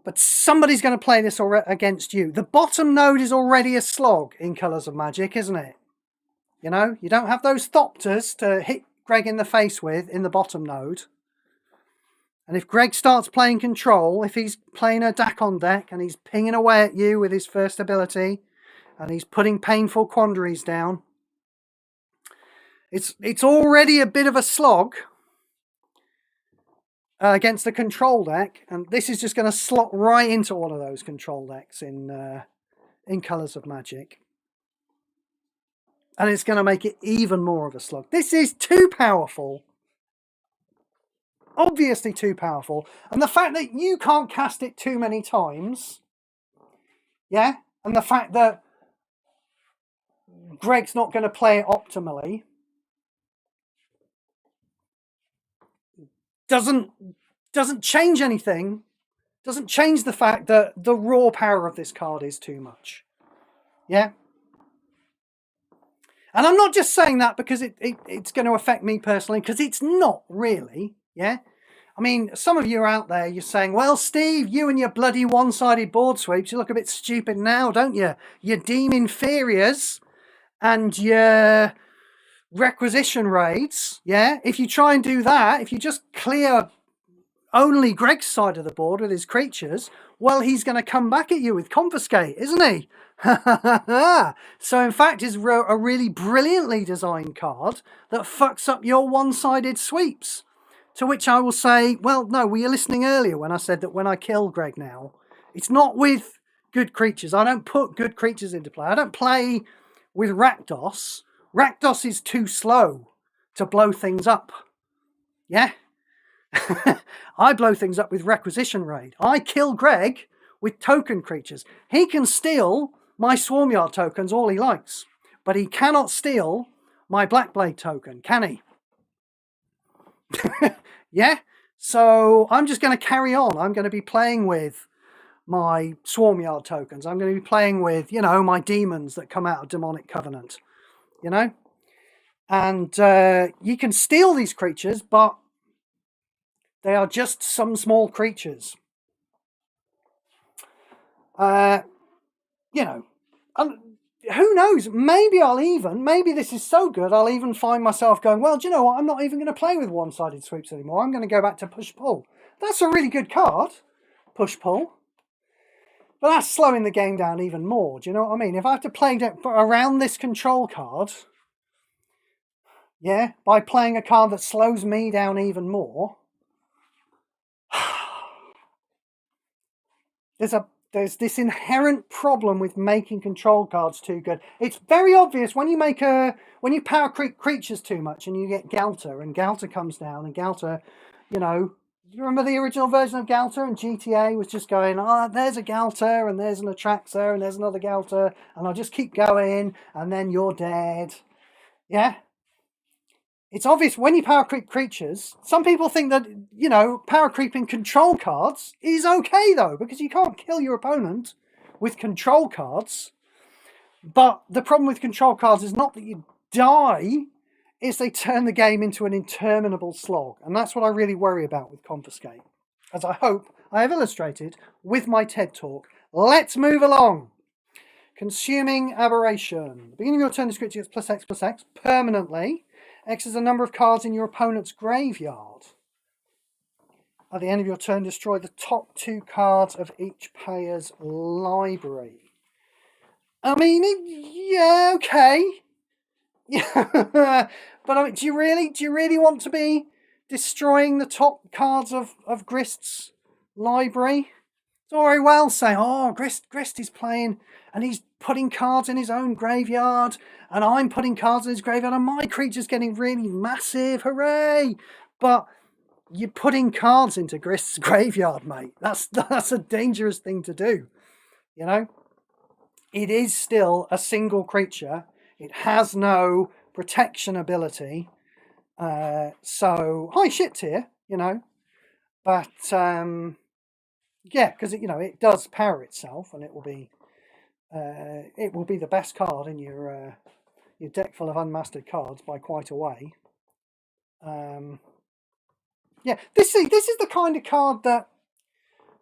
But somebody's going to play this against you. The bottom node is already a slog in Colours of Magic, isn't it? You know, you don't have those Thopters to hit Greg in the face with in the bottom node. And if Greg starts playing control, if he's playing a Dakon deck and he's pinging away at you with his first ability and he's putting painful quandaries down, it's already a bit of a slog against the control deck, and this is just going to slot right into one of those control decks in Colours of Magic. And it's going to make it even more of a slog. This is too powerful. Obviously too powerful. And the fact that you can't cast it too many times, yeah, and the fact that Greg's not going to play it optimally doesn't change anything. Doesn't change the fact that the raw power of this card is too much. Yeah? And I'm not just saying that because it's going to affect me personally, because it's not really, yeah? I mean, some of you are out there, you're saying, well, Steve, you and your bloody one-sided board sweeps, you look a bit stupid now, don't you? Your Deem Inferiors and your Requisition Raids, yeah? If you try and do that, if you just clear only Greg's side of the board with his creatures, well, he's going to come back at you with Confiscate, isn't he? So, in fact, it's a really brilliantly designed card that fucks up your one-sided sweeps. To which I will say, well, no, were you listening earlier when I said that when I kill Greg now, it's not with good creatures. I don't put good creatures into play. I don't play with Rakdos. Rakdos is too slow to blow things up. Yeah? I blow things up with Requisition Raid. I kill Greg with token creatures. He can steal my Swarmyard tokens all he likes, but he cannot steal my Blackblade token, can he? Yeah? So I'm just going to carry on. I'm going to be playing with my Swarmyard tokens. I'm going to be playing with, you know, my demons that come out of Demonic Covenant, you know? And you can steal these creatures, but they are just some small creatures. You know, who knows? Maybe maybe this is so good, I'll even find myself going, well, do you know what? I'm not even going to play with one-sided sweeps anymore. I'm going to go back to push-pull. That's a really good card, push-pull. But that's slowing the game down even more. Do you know what I mean? If I have to play around this control card, yeah, by playing a card that slows me down even more, there's this inherent problem with making control cards too good. It's very obvious when you power creep creatures too much and you get Galter, and Galter comes down, and Galter, you know, you remember the original version of Galter, and GTA was just going, oh, there's a Galter, and there's an Atraxa, and there's another Galter, and I'll just keep going, and then you're dead. Yeah. It's obvious when you power creep creatures. Some people think that, you know, power creeping control cards is okay, though, because you can't kill your opponent with control cards. But the problem with control cards is not that you die, it's they turn the game into an interminable slog. And that's what I really worry about with Confiscate, as I hope I have illustrated with my TED Talk. Let's move along. Consuming Aberration. Beginning of your turn, this creature gets +X permanently. X is the number of cards in your opponent's graveyard. At the end of your turn, destroy the top 2 cards of each player's library. I mean, yeah, okay. Yeah, but I mean, do you really want to be destroying the top cards of Grist's library? It's all very well saying, oh, Grist is playing and he's putting cards in his own graveyard, and I'm putting cards in his graveyard, and my creature's getting really massive, hooray! But you're putting cards into Grist's graveyard, mate. That's a dangerous thing to do, you know? It is still a single creature. It has no protection ability. So, high shit tier, you know? But, yeah, because it does power itself, and it will be the best card in your deck full of unmastered cards by quite a way. Yeah, this is the kind of card that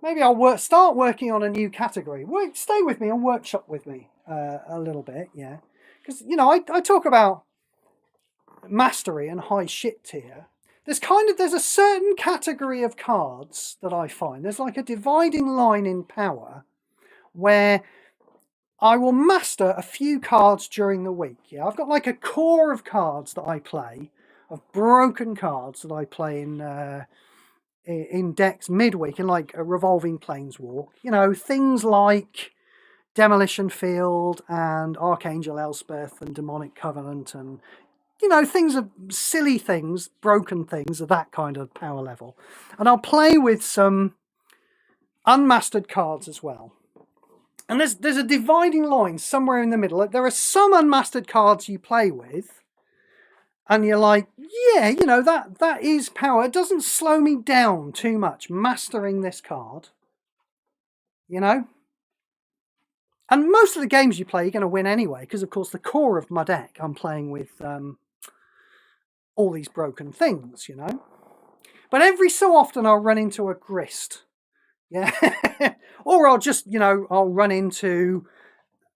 maybe I'll start working on a new category. Stay with me and workshop with me a little bit, yeah, because I talk about mastery and high shit tier. There's a certain category of cards that I find there's like a dividing line in power where I will master a few cards during the week. Yeah, I've got like a core of cards that I play, of broken cards that I play in decks midweek, in like a revolving planeswalk. Things like Demolition Field and Archangel Elspeth and Demonic Covenant, and silly things, broken things of that kind of power level. And I'll play with some unmastered cards as well. And there's a dividing line somewhere in the middle. There are some unmastered cards you play with, and you're like, yeah, that is power. It doesn't slow me down too much mastering this card, And most of the games you play, you're going to win anyway, because of course the core of my deck, I'm playing with all these broken things, But every so often I'll run into a Grist. Yeah. Or I'll just, I'll run into,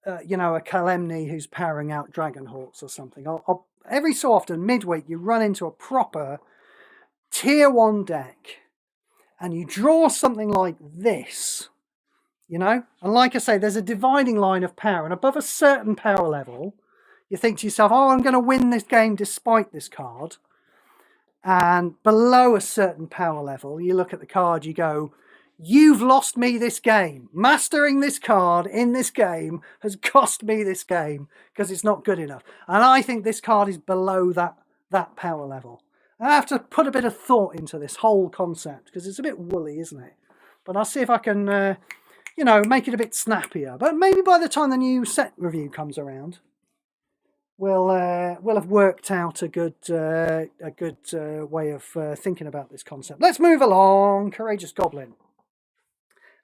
a Kalemni who's powering out Dragonhawks or something. I'll every so often, midweek, you run into a proper tier 1 deck and you draw something like this, And like I say, there's a dividing line of power, and above a certain power level, you think to yourself, oh, I'm going to win this game despite this card. And below a certain power level, you look at the card, you go, you've lost me this game. Mastering this card in this game has cost me this game because it's not good enough. And I think this card is below that power level. I have to put a bit of thought into this whole concept because it's a bit woolly, isn't it? But I'll see if I can, make it a bit snappier. But maybe by the time the new set review comes around, we'll have worked out a good way of thinking about this concept. Let's move along. Courageous Goblin.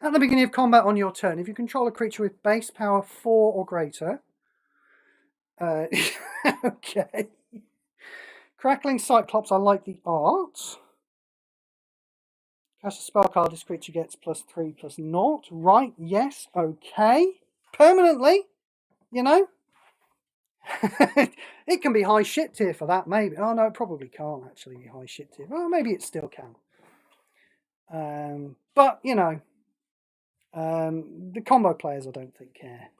At the beginning of combat on your turn, if you control a creature with base power 4 or greater, okay. Crackling Cyclops, I like the art. Cast a spell card, this creature gets +3/+0. Right, yes, okay. Permanently, It can be high shit tier for that, maybe. Oh, no, it probably can't actually be high shit tier. Well, maybe it still can. But, the combo players, I don't think care.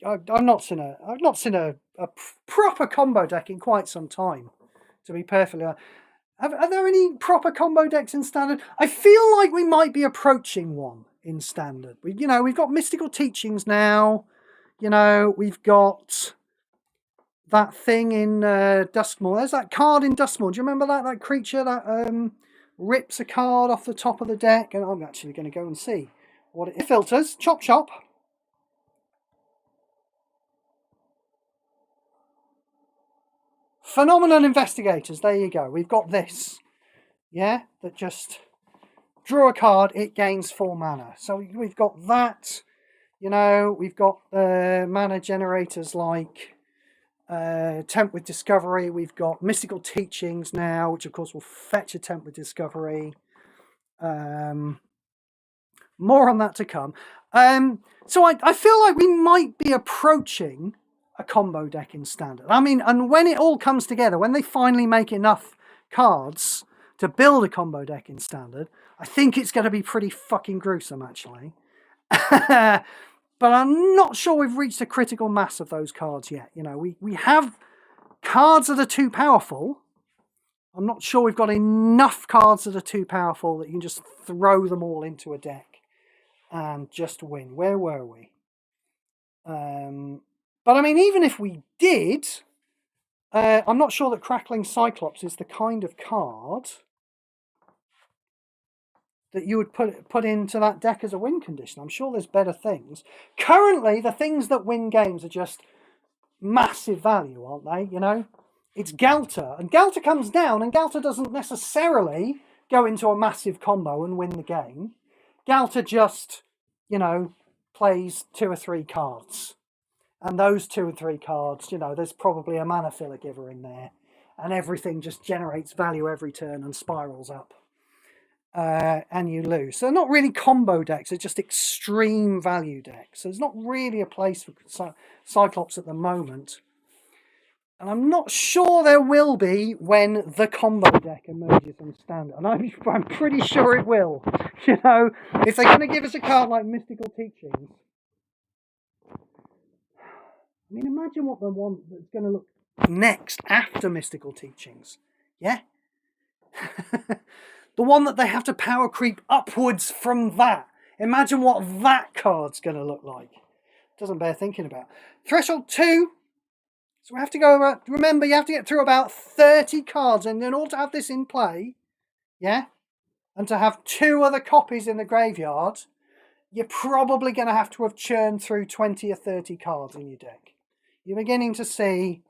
I've not seen a proper combo deck in quite some time, to be perfectly honest. Are there any proper combo decks in Standard? I feel like we might be approaching one in Standard. We've got Mystical Teachings now. We've got that thing in Duskmoor. There's that card in Duskmoor. Do you remember that creature that rips a card off the top of the deck? And I'm actually going to go and see what it filters. Chop chop. Phenomenon Investigators, there you go. We've got this, yeah, that just draw a card, it gains 4 mana. So we've got that, you know, we've got mana generators like Tempt with Discovery. We've got Mystical Teachings now, which of course will fetch a Tempt with Discovery. More on that to come. So I feel like we might be approaching a combo deck in Standard. I mean, and when it all comes together, when they finally make enough cards to build a combo deck in Standard, I think it's going to be pretty fucking gruesome, actually. But I'm not sure we've reached a critical mass of those cards yet. You know, we have cards that are too powerful. I'm not sure we've got enough cards that are too powerful that you can just throw them all into a deck and just win. Where were we? But I mean, even if we did, I'm not sure that Crackling Cyclops is the kind of card that you would put into that deck as a win condition. I'm sure there's better things. Currently, the things that win games are just massive value, aren't they? You know, it's Galta, and Galta comes down, and Galta doesn't necessarily go into a massive combo and win the game. Galta just, you know, plays 2 or 3 cards. And those 2 or 3 cards, you know, there's probably a mana filler giver in there. And everything just generates value every turn and spirals up. And you lose. So they're not really combo decks, they're just extreme value decks. So there's not really a place for Cyclops at the moment. And I'm not sure there will be when the combo deck emerges on Standard. And I'm pretty sure it will. You know, if they're going to give us a card like Mystical Teachings. I mean, imagine what the one that's going to look next after Mystical Teachings. Yeah? The one that they have to power creep upwards from that. Imagine what that card's going to look like. Doesn't bear thinking about. Threshold 2. So we have to go about, remember, you have to get through about 30 cards, and in order to have this in play, yeah, and to have 2 other copies in the graveyard, you're probably going to have to have churned through 20 or 30 cards in your deck. You're beginning to see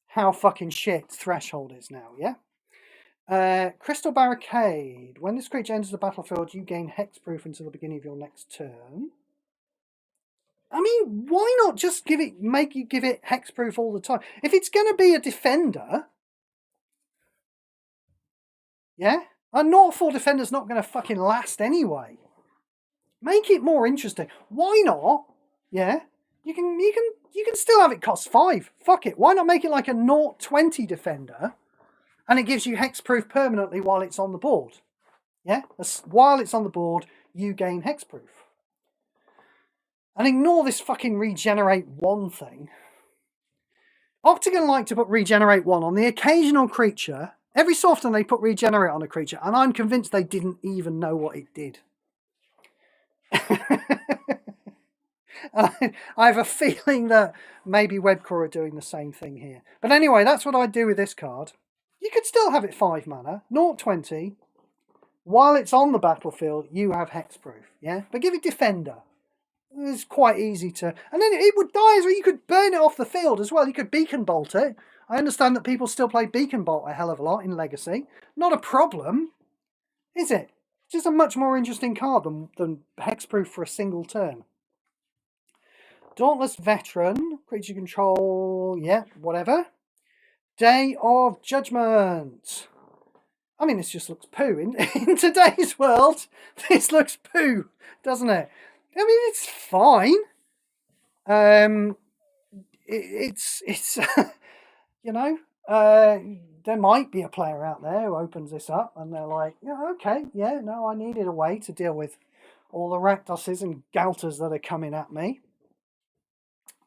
how fucking shit Threshold is now, yeah? Crystal Barricade. When this creature enters the battlefield, you gain hexproof until the beginning of your next turn. I mean, why not just make you give it hexproof all the time? If it's going to be a defender, yeah, a 0/4 defender's not going to fucking last anyway. Make it more interesting. Why not? Yeah, you can still have it cost 5. Fuck it. Why not make it like a 0/20 defender, and it gives you hexproof permanently while it's on the board? Yeah, while it's on the board, you gain hexproof. And ignore this fucking regenerate 1 thing. Octagon like to put regenerate 1 on the occasional creature. Every so often they put regenerate on a creature, and I'm convinced they didn't even know what it did. I have a feeling that maybe Webcore are doing the same thing here. But anyway, that's what I'd do with this card. You could still have it 5 mana, 0/20. While it's on the battlefield, you have hexproof, yeah? But give it defender. It's quite easy to... And then it would die as well. You could burn it off the field as well. You could beacon bolt it. I understand that people still play beacon bolt a hell of a lot in Legacy. Not a problem, is it? It's just a much more interesting card than hexproof for a single turn. Dauntless Veteran. Creature control. Yeah, whatever. Day of Judgment. I mean, this just looks poo. In today's world, this looks poo, doesn't it? I mean, it's fine. It's you know, there might be a player out there who opens this up and they're like, yeah, okay, yeah, no, I needed a way to deal with all the Rakdoses and Galtas that are coming at me.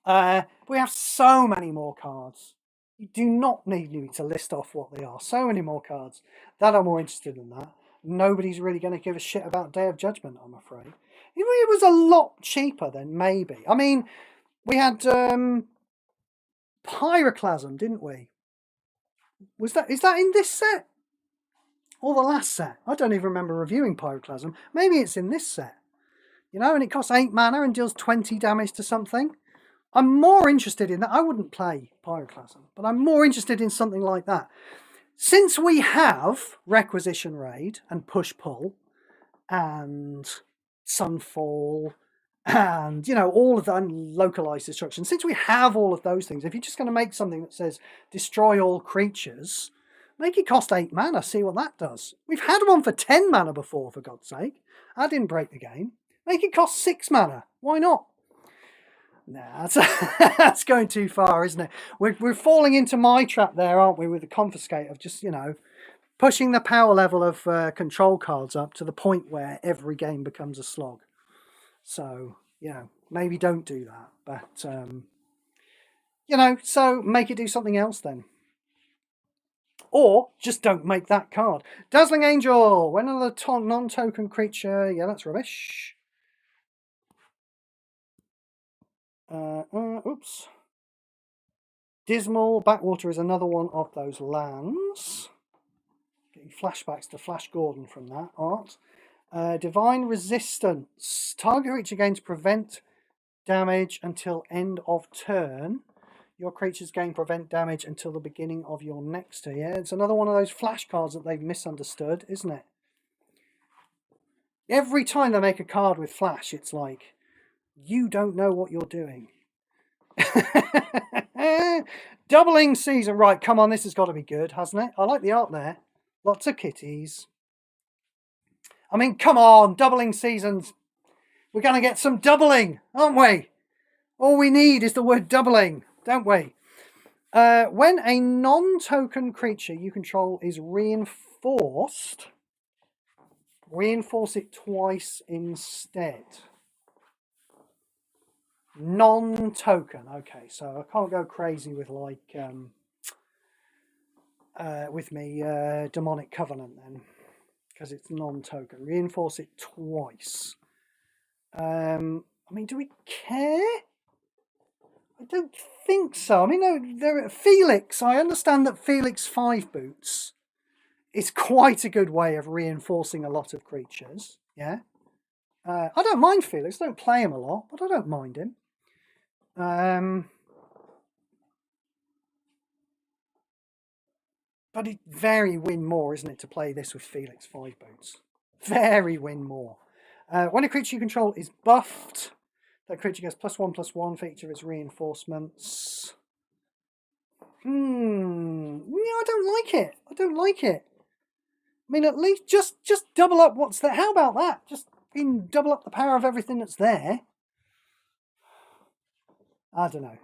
We have so many more cards. You do not need me to list off what they are. So many more cards that are more interested in that. Nobody's really going to give a shit about Day of Judgment, I'm afraid. It was a lot cheaper than maybe. I mean, we had Pyroclasm, didn't we? Is that in this set? Or the last set? I don't even remember reviewing Pyroclasm. Maybe it's in this set. You know, and it costs 8 mana and deals 20 damage to something. I'm more interested in that. I wouldn't play Pyroclasm, but I'm more interested in something like that. Since we have Requisition Raid and Push-Pull and Sunfall and, you know, all of that localized destruction, since we have all of those things, if you're just going to make something that says destroy all creatures, make it cost 8 mana, see what that does. We've had one for 10 mana before, for God's sake. I didn't break the game. Make it cost 6 mana. Why not? Nah, that's going too far, isn't it? We're falling into my trap there, aren't we, with the Confiscate of just, you know, pushing the power level of control cards up to the point where every game becomes a slog. So, you know, maybe don't do that. But, you know, so make it do something else then. Or just don't make that card. Dazzling Angel. When another non-token creature... Yeah, that's rubbish. Oops. Dismal Backwater is another one of those lands. Getting flashbacks to Flash Gordon from that art. Divine Resistance. Target creature gains prevent damage until end of turn. Your creatures gain prevent damage until the beginning of your next turn. Yeah, it's another one of those flash cards that they've misunderstood, isn't it? Every time they make a card with flash, it's like, you don't know what you're doing. Doubling Season. Right, come on, this has got to be good, hasn't it? I like the art there. Lots of kitties. I mean, come on, Doubling Seasons. We're going to get some doubling, aren't we? All we need is the word doubling, don't we? When a non-token creature you control is reinforced, reinforce it twice instead. Non-token. Okay, so I can't go crazy with like with me Demonic Covenant then, because it's non-token. Reinforce it twice. I mean, do we care? I don't think so. I mean, no, Felix. I understand that Felix 5 boots is quite a good way of reinforcing a lot of creatures. Yeah, I don't mind Felix. I don't play him a lot, but I don't mind him. But it very win more, isn't it, to play this with Felix 5 boots? Very win more. When a creature you control is buffed, that creature gets +1/+1 for each of its reinforcements. Yeah, I don't like it. I don't like it. I mean, at least just double up what's there. How about that? Just double up the power of everything that's there. I don't know.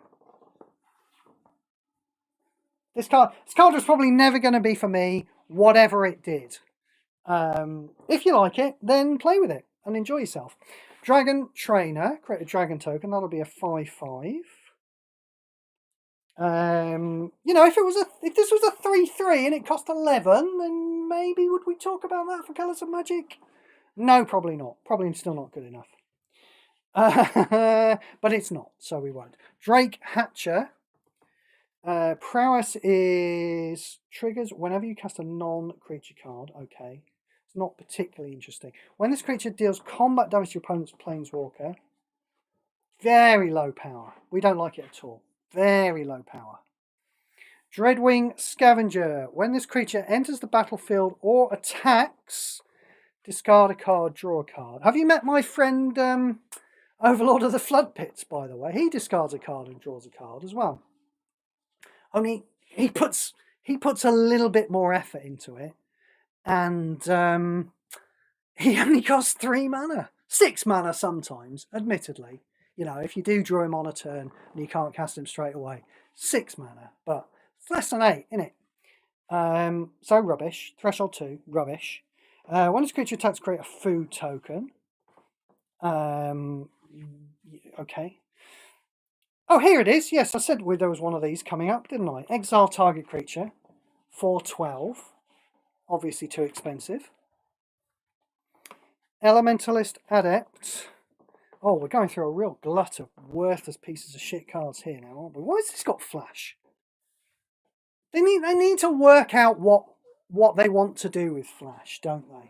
This card was probably never going to be for me, whatever it did. If you like it, then play with it and enjoy yourself. Dragon Trainer, create a dragon token. That'll be a 5/5. You know, if this was a 3/3 and it cost 11, then maybe would we talk about that for Colours of Magic? No, probably not. Probably still not good enough. But it's not, so we won't. Drake Hatcher. Prowess is triggers whenever you cast a non-creature card. Okay. It's not particularly interesting. When this creature deals combat damage to your opponent's planeswalker, very low power. We don't like it at all. Very low power. Dreadwing Scavenger. When this creature enters the battlefield or attacks, discard a card, draw a card. Have you met my friend Overlord of the Flood Pits, by the way? He discards a card and draws a card as well. Only he puts a little bit more effort into it, and he only costs 3 mana, 6 mana sometimes. Admittedly, you know, if you do draw him on a turn and you can't cast him straight away, 6 mana, but it's less than 8, isn't it? So rubbish. Threshold 2, rubbish. When this creature attacks, create a food token. Okay. Oh, here it is. Yes, I said there was one of these coming up, didn't I? Exile target creature for 12. Obviously too expensive. Elementalist Adept. Oh, we're going through a real glut of worthless pieces of shit cards here now, aren't we? Why has this got flash? They need to work out what they want to do with flash, don't they?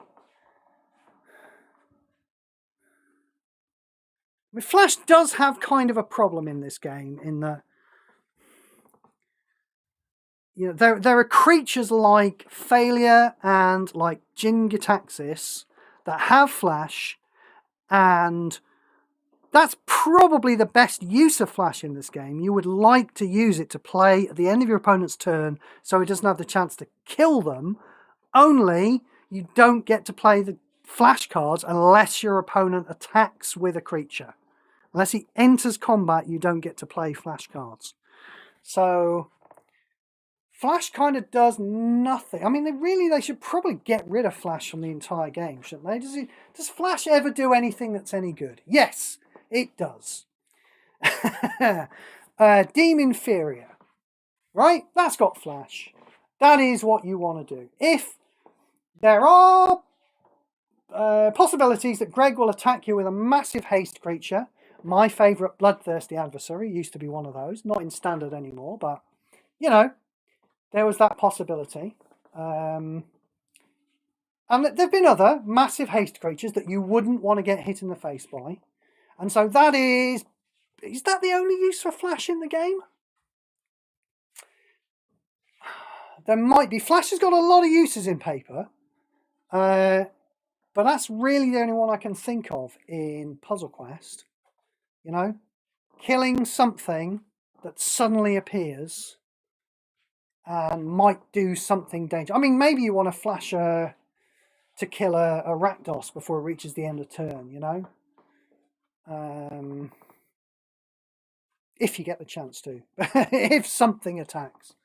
I mean, Flash does have kind of a problem in this game in that, you know, there are creatures like Failure and like Jin-Gitaxias that have Flash, and that's probably the best use of Flash in this game. You would like to use it to play at the end of your opponent's turn so it doesn't have the chance to kill them, only you don't get to play the Flash cards unless your opponent attacks with a creature. Unless he enters combat, you don't get to play Flash cards. So Flash kind of does nothing. I mean, they should probably get rid of Flash from the entire game, shouldn't they? Does Flash ever do anything that's any good? Yes, it does. Deem Inferior, right? That's got Flash. That is what you want to do. If there are possibilities that Greg will attack you with a massive haste creature, my favourite Bloodthirsty Adversary used to be one of those, not in Standard anymore, but, you know, there was that possibility. And there have been other massive haste creatures that you wouldn't want to get hit in the face by. And so that is that the only use for Flash in the game? There might be. Flash has got a lot of uses in Paper. But that's really the only one I can think of in Puzzle Quest. You know, killing something that suddenly appears and might do something dangerous. I mean, maybe you want to flash to kill a Rakdos before it reaches the end of turn, you know? If you get the chance to. If something attacks.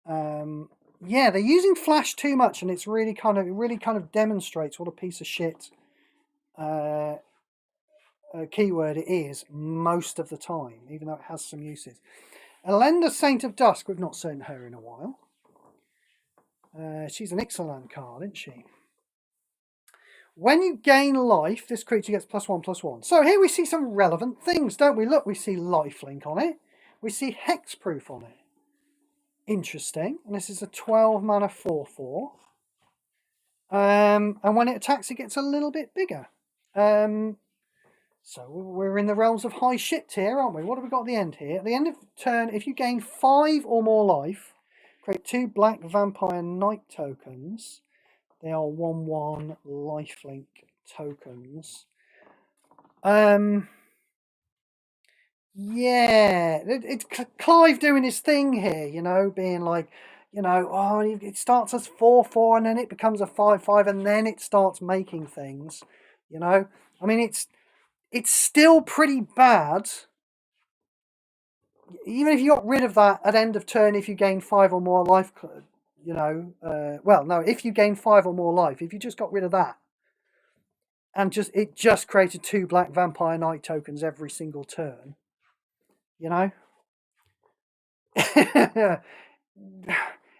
Yeah, they're using Flash too much, and it's really kind of demonstrates what a piece of shit keyword it is most of the time, even though it has some uses. Elenda, Saint of Dusk, we've not seen her in a while. She's an Ixalan card, isn't she? When you gain life, this creature gets +1/+1. So here we see some relevant things, don't we? Look, we see lifelink on it. We see hexproof on it. Interesting. And this is a 12 mana 4/4. And when it attacks, it gets a little bit bigger. So we're in the realms of high shit here, aren't we? What have we got at the end here? At the end of turn, if you gain 5 or more life, create 2 black vampire knight tokens. They are 1/1 lifelink tokens. Yeah, it's Clive doing his thing here, you know, being like, you know, oh, it starts as 4/4 and then it becomes a 5/5 and then it starts making things, you know. I mean, it's still pretty bad. Even if you got rid of that at end of turn, if you gain 5 or more life, you know, well, no, if you gain 5 or more life, if you just got rid of that, and it just created 2 black vampire knight tokens every single turn, you know,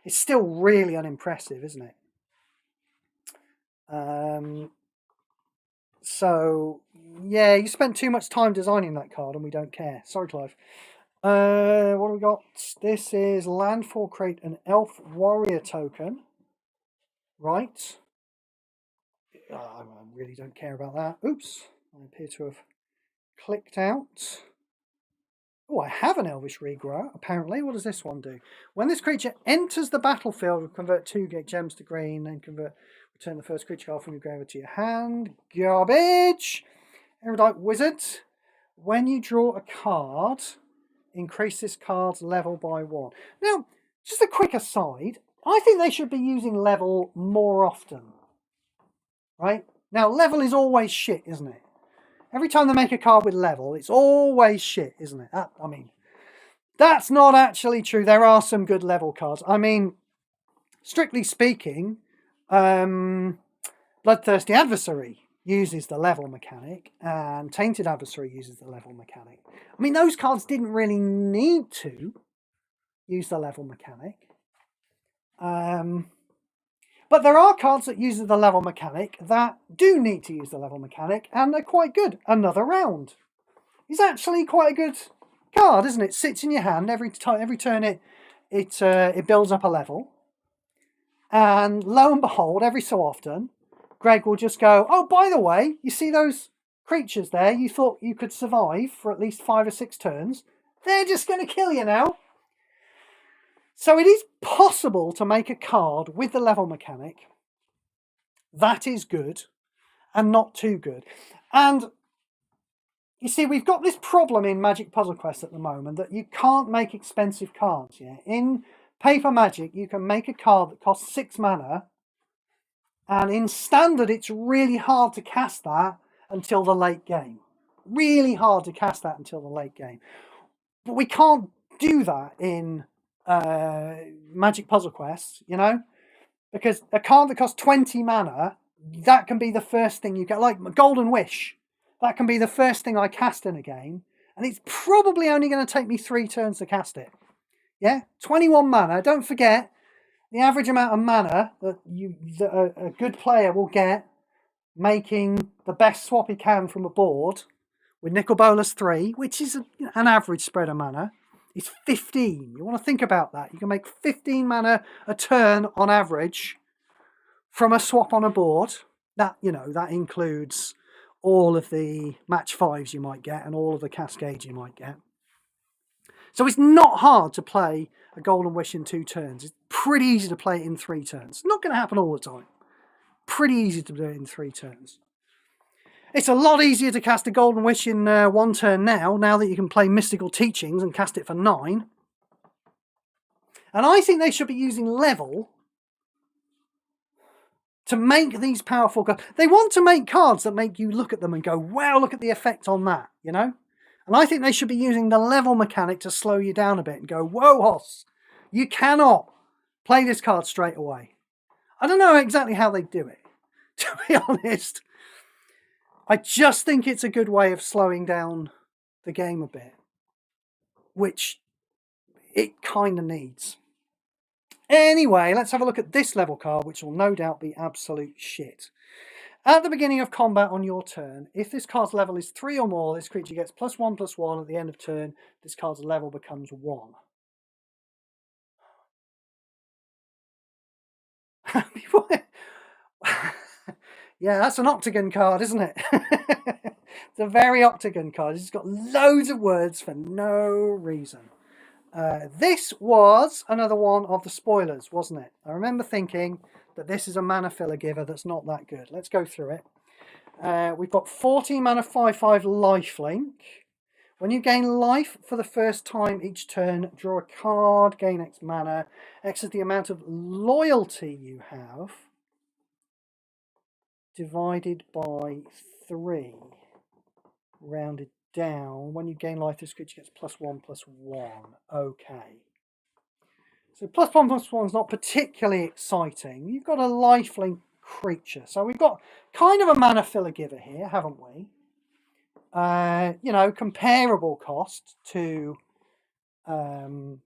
it's still really unimpressive, isn't it? So yeah, you spent too much time designing that card, and we don't care. Sorry, Clive. What do we got? This is landfall, create an elf warrior token. Right. I really don't care about that. Oops. I appear to have clicked out. Oh, I have an elvish regrower, apparently. What does this one do? When this creature enters the battlefield, convert 2 gems to green, and return the first creature card from your graveyard to your hand. Garbage! Erudite Wizard. When you draw a card, increase this card's level by 1. Now, just a quick aside, I think they should be using level more often. Right? Now, level is always shit, isn't it? Every time they make a card with level, it's always shit, isn't it? I mean, that's not actually true. There are some good level cards. I mean, strictly speaking, Bloodthirsty Adversary uses the level mechanic, and Tainted Adversary uses the level mechanic. I mean, those cards didn't really need to use the level mechanic. But there are cards that use the level mechanic that do need to use the level mechanic, and they're quite good. Another Round is actually quite a good card, isn't it? It sits in your hand every turn. It builds up a level, and lo and behold, every so often, Greg will just go, "Oh, by the way, you see those creatures there you thought you could survive for at least 5 or 6 turns, they're just going to kill you now. So it is possible to make a card with the level mechanic that is good and not too good. And you see, we've got this problem in Magic Puzzle Quest at the moment that you can't make expensive cards. Yeah, in Paper Magic, you can make a card that costs 6 mana, and in Standard, it's really hard to cast that until the late game. Really hard to cast that until the late game. But we can't do that in Magic Puzzle Quest, you know? Because a card that costs 20 mana, that can be the first thing you get. Like Golden Wish, that can be the first thing I cast in a game. And it's probably only going to take me 3 turns to cast it. Yeah? 21 mana. Don't forget, the average amount of mana that a good player will get making the best swap he can from a board with Nicol Bolas 3, which is an average spread of mana, is 15. You want to think about that. You can make 15 mana a turn on average from a swap on a board. That, you know, that includes all of the match 5s you might get and all of the cascades you might get. So it's not hard to play a Golden Wish in 2 turns. It's pretty easy to play it in 3 turns. Not going to happen all the time. Pretty easy to do it in 3 turns. It's a lot easier to cast a Golden Wish in 1 turn now that you can play Mystical Teachings and cast it for 9. And I think they should be using level to make these powerful cards. They want to make cards that make you look at them and go, wow, look at the effect on that, you know? And I think they should be using the level mechanic to slow you down a bit and go, whoa, Hoss, you cannot play this card straight away. I don't know exactly how they do it, to be honest. I just think it's a good way of slowing down the game a bit, which it kind of needs. Anyway, let's have a look at this level card, which will no doubt be absolute shit. At the beginning of combat on your turn, if this card's level is 3 or more, this creature gets +1/+1 at the end of turn. This card's level becomes 1. Yeah, that's an Octagon card, isn't it? It's a very Octagon card. It's got loads of words for no reason. This was another one of the spoilers, wasn't it? I remember thinking that this is a mana filler giver that's not that good. Let's go through it. We've got 14 mana 5/5 lifelink. When you gain life for the first time each turn, draw a card, gain X mana. X is the amount of loyalty you have divided by 3, rounded down. When you gain life, this creature gets +1/+1. Okay. So +1/+1 is not particularly exciting. You've got a lifelink creature. So we've got kind of a mana filler giver here, haven't we? You know, comparable cost to, 15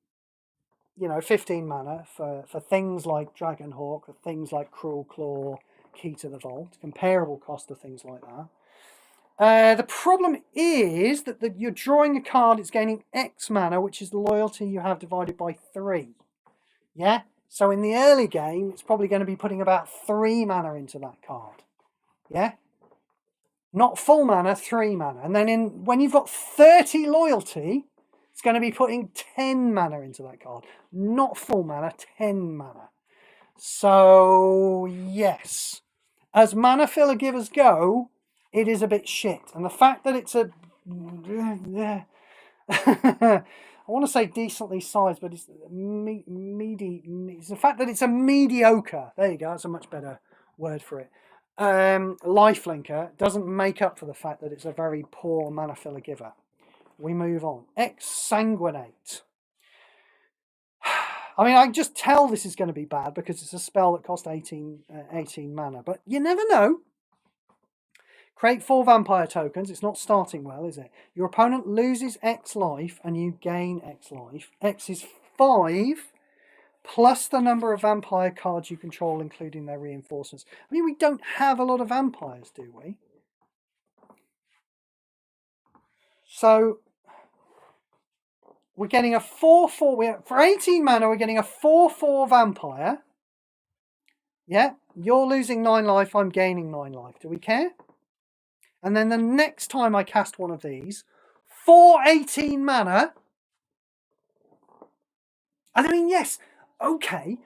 mana for things like Dragonhawk, for things like Cruel Claw, Key to the Vault. Comparable cost to things like that. The problem is that you're drawing a card, it's gaining X mana, which is the loyalty you have divided by 3. Yeah? So in the early game, it's probably going to be putting about 3 mana into that card. Yeah? Not full mana, 3 mana. And then when you've got 30 loyalty, it's going to be putting 10 mana into that card. Not full mana, 10 mana. So, yes. As mana filler givers go, it is a bit shit. And the fact that it's a... I want to say decently sized, but it's it's the fact that it's a mediocre... There you go, that's a much better word for it. Lifelinker doesn't make up for the fact that it's a very poor mana filler giver. We move on. Exsanguinate. I mean, I can just tell this is going to be bad because it's a spell that costs 18 mana, but you never know. Create 4 vampire tokens. It's not starting well, is it? Your opponent loses X life and you gain X life. X is 5 plus the number of vampire cards you control, including their reinforcements. I mean, we don't have a lot of vampires, do we? So we're getting a 4/4. For 18 mana, we're getting a 4/4 vampire. Yeah, you're losing 9 life, I'm gaining 9 life. Do we care? And then the next time I cast one of these, for 18 mana, and I mean, yes, okay,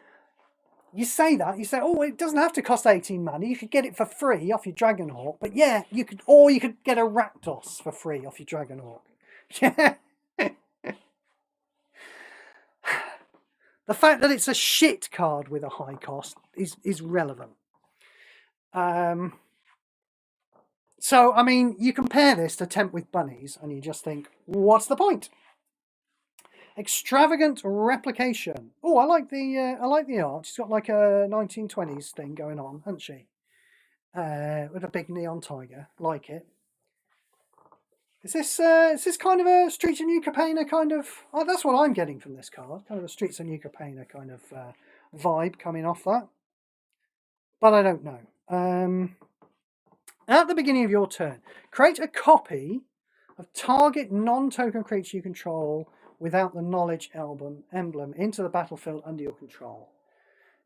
you say that, you say, oh, it doesn't have to cost 18 mana, you could get it for free off your Dragonhawk, but yeah, you could, or you could get a Rakdos for free off your Dragonhawk. Yeah. The fact that it's a shit card with a high cost is relevant. So, I mean, you compare this to Tempt with Bunnies, and you just think, what's the point? Extravagant Replication. Oh, I like the art. She's got like a 1920s thing going on, hasn't she? With a big neon tiger. Like it. Is this kind of a Streets of New Capenna kind of... Oh, that's what I'm getting from this card. Kind of a Streets of New Capenna kind of vibe coming off that. But I don't know. At the beginning of your turn, create a copy of target non-token creature you control without the knowledge emblem into the battlefield under your control.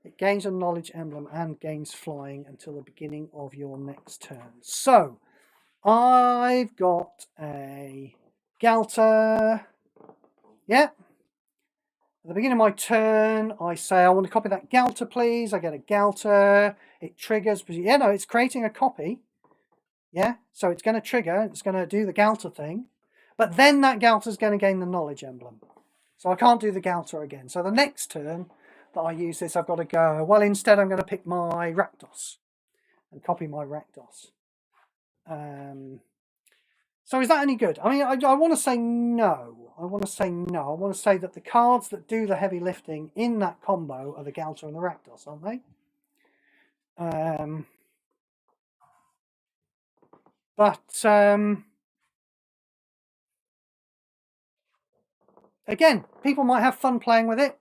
It gains a knowledge emblem and gains flying until the beginning of your next turn. So, I've got a Galter. Yeah. At the beginning of my turn, I say, I want to copy that Galter, please. I get a Galter. It triggers. Yeah, no, it's creating a copy. Yeah, so it's going to trigger. It's going to do the Galter thing. But then that Galter is going to gain the knowledge emblem. So I can't do the Galter again. So the next turn that I use this, I've got to go, well, instead I'm going to pick my Rakdos and copy my Rakdos. So is that any good? I mean, I want to say no. I want to say no. I want to say that the cards that do the heavy lifting in that combo are the Galter and the Rakdos, aren't they? Again, people might have fun playing with it.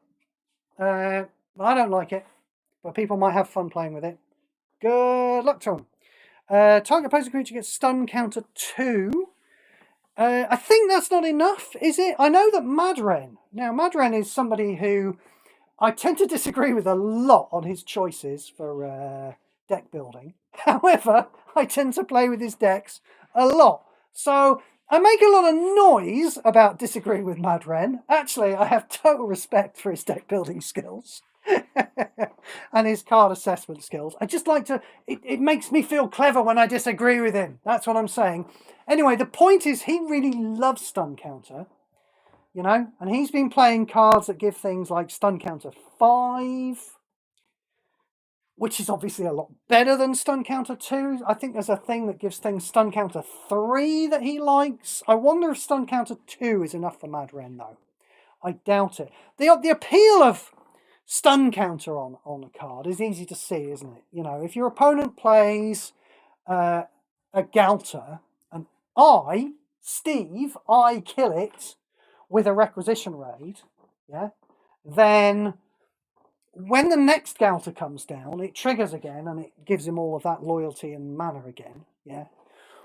I don't like it, but people might have fun playing with it. Good luck to them. Target opposing creature gets stun counter 2. I think that's not enough, is it? I know that Madren. Now, Madren is somebody who I tend to disagree with a lot on his choices for deck building. However, I tend to play with his decks a lot. So I make a lot of noise about disagreeing with Madren. Actually, I have total respect for his deck building skills and his card assessment skills. I just like to... It makes me feel clever when I disagree with him. That's what I'm saying. Anyway, the point is he really loves stun counter. You know, and he's been playing cards that give things like stun counter 5, which is obviously a lot better than stun counter 2. I think there's a thing that gives things stun counter 3 that he likes. I wonder if stun counter 2 is enough for Madren, though. I doubt it. The appeal of stun counter on a card is easy to see, isn't it? You know, if your opponent plays a Galter, and I, Steve, I kill it with a requisition raid, yeah, then when the next Galter comes down, it triggers again and it gives him all of that loyalty and mana again, yeah.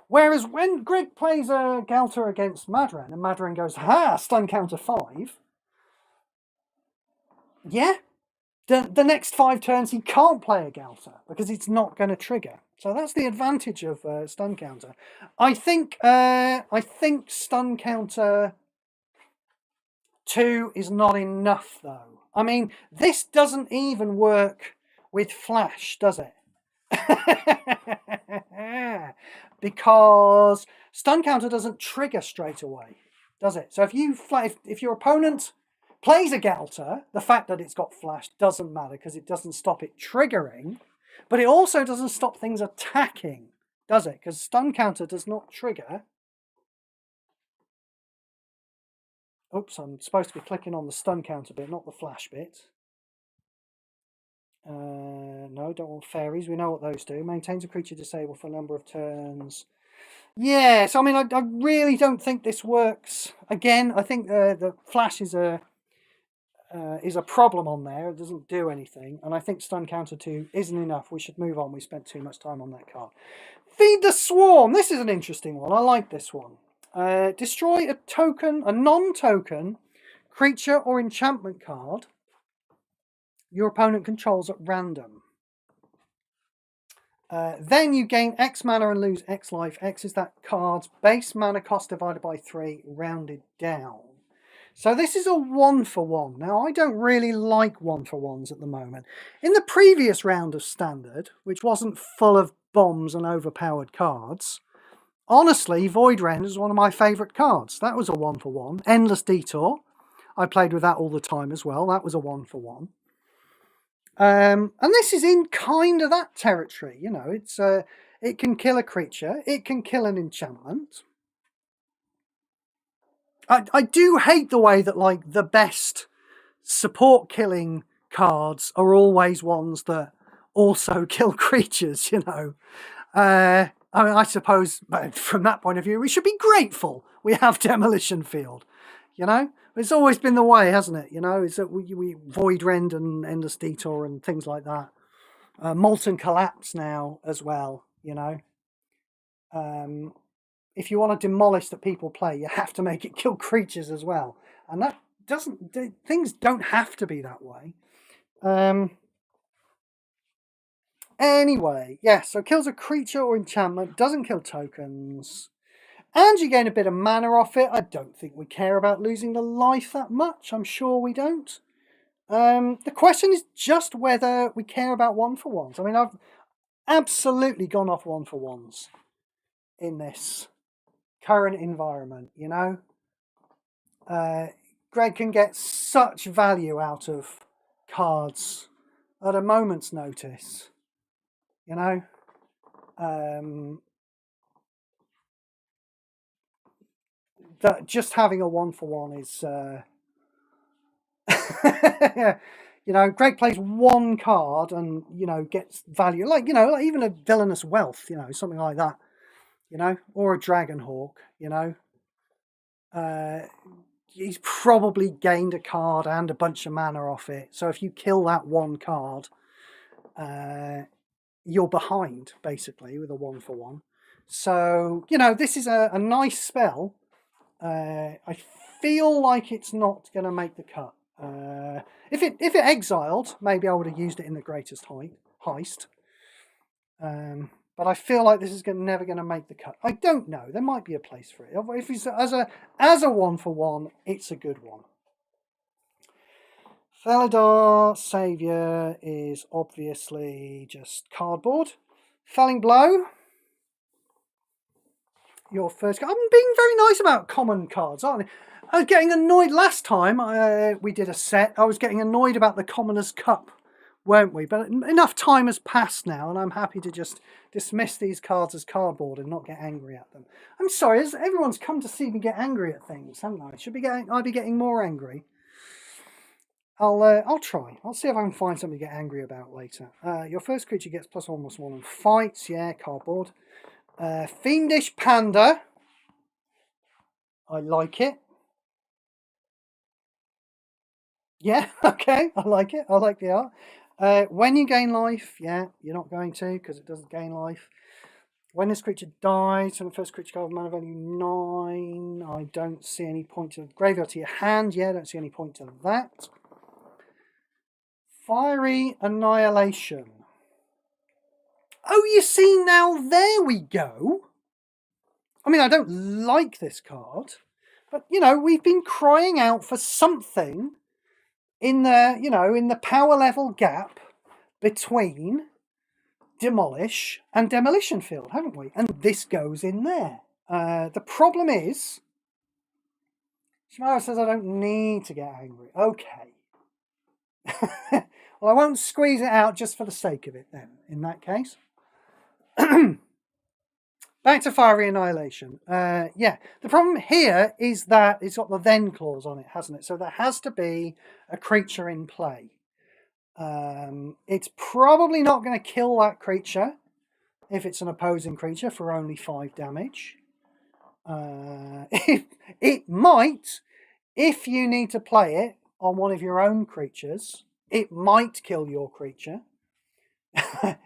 Whereas when Greg plays a Galter against Madren and Madren goes, ha, stun counter 5, yeah, the next 5 turns he can't play a Galter because it's not going to trigger. So that's the advantage of stun counter. I think stun counter 2 is not enough, though. I mean, this doesn't even work with Flash, does it? Because stun counter doesn't trigger straight away, does it? So if your opponent plays a Galter, the fact that it's got Flash doesn't matter because it doesn't stop it triggering, but it also doesn't stop things attacking, does it? Because stun counter does not trigger. Oops, I'm supposed to be clicking on the stun counter bit, not the Flash bit. No, don't want fairies. We know what those do. Maintains a creature disabled for a number of turns. Yes, I mean, I really don't think this works. Again, I think the Flash is a problem on there. It doesn't do anything. And I think stun counter 2 isn't enough. We should move on. We spent too much time on that card. Feed the Swarm. This is an interesting one. I like this one. Destroy a non-token creature or enchantment card your opponent controls at random. Then you gain X mana and lose X life. X is that card's base mana cost divided by 3, rounded down. So this is a 1-for-1. Now, I don't really like 1-for-1s at the moment. In the previous round of Standard, which wasn't full of bombs and overpowered cards, honestly, Void Rend is one of my favourite cards. That was a 1-for-1. Endless Detour. I played with that all the time as well. That was a 1-for-1. And this is in kind of that territory. You know, it's it can kill a creature. It can kill an enchantment. I do hate the way that, like, the best support killing cards are always ones that also kill creatures, you know. I mean, I suppose from that point of view, we should be grateful we have Demolition Field, you know. It's always been the way, hasn't it? You know, is that we Void Rend and Endless Detour and things like that. Molten Collapse now as well, you know. If you want to demolish that people play, you have to make it kill creatures as well. And that doesn't, things don't have to be that way. Anyway, yeah, so kills a creature or enchantment, doesn't kill tokens, and you gain a bit of mana off it. I don't think we care about losing the life that much. I'm sure we don't. The question is just whether we care about 1-for-1s. I mean, I've absolutely gone off 1-for-1s in this current environment, you know. Greg can get such value out of cards at a moment's notice, you know. That just having a 1-for-1 is you know, Greg plays one card and, you know, gets value, like, you know, like even a Villainous Wealth, you know, something like that, you know, or a Dragonhawk, you know. He's probably gained a card and a bunch of mana off it. So if you kill that one card, you're behind, basically, with a 1-for-1. So, you know, this is a nice spell. I feel like it's not going to make the cut. If it exiled, maybe I would have used it in the Greatest Heist. But I feel like this is never going to make the cut. I don't know. There might be a place for it. If it's as a 1-for-1, it's a good one. Felidar Saviour is obviously just cardboard. Felling Blow. Your first card. I'm being very nice about common cards, aren't I? I was getting annoyed last time we did a set. I was getting annoyed about the Commoner's Cup, weren't we? But enough time has passed now, and I'm happy to just dismiss these cards as cardboard and not get angry at them. I'm sorry, everyone's come to see me get angry at things, haven't I? I'll be getting more angry. I'll try. I'll see if I can find something to get angry about later. Your first creature gets +1/+1 and fights. Yeah, cardboard. Fiendish Panda. I like it. Yeah, okay, I like it. I like the art. When you gain life, yeah, you're not going to because it doesn't gain life. When this creature dies, and the first creature card mana value 9, I don't see any point to graveyard to your hand. Yeah, I don't see any point to that. Fiery Annihilation. Oh, you see, now there we go. I mean, I don't like this card, but, you know, we've been crying out for something in the, you know, in the power level gap between Demolish and Demolition Field, haven't we? And this goes in there. The problem is, Shimara says I don't need to get angry. Okay. Well, I won't squeeze it out just for the sake of it then, in that case. Back to Fiery Annihilation. Yeah, the problem here is that it's got the then clause on it, hasn't it? So there has to be a creature in play. It's probably not going to kill that creature if it's an opposing creature for only 5 damage. It might, if you need to play it on one of your own creatures, it might kill your creature.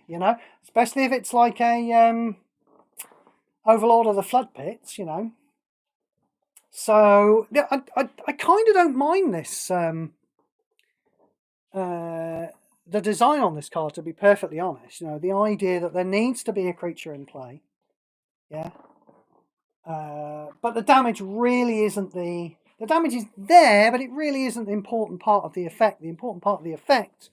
You know, especially if it's like a Overlord of the Flood Pits, you know. So yeah, I kind of don't mind this the design on this card, to be perfectly honest, you know, the idea that there needs to be a creature in play, yeah. But the damage really isn't the damage is there, but it really isn't the important part of the effect. The important part of the effect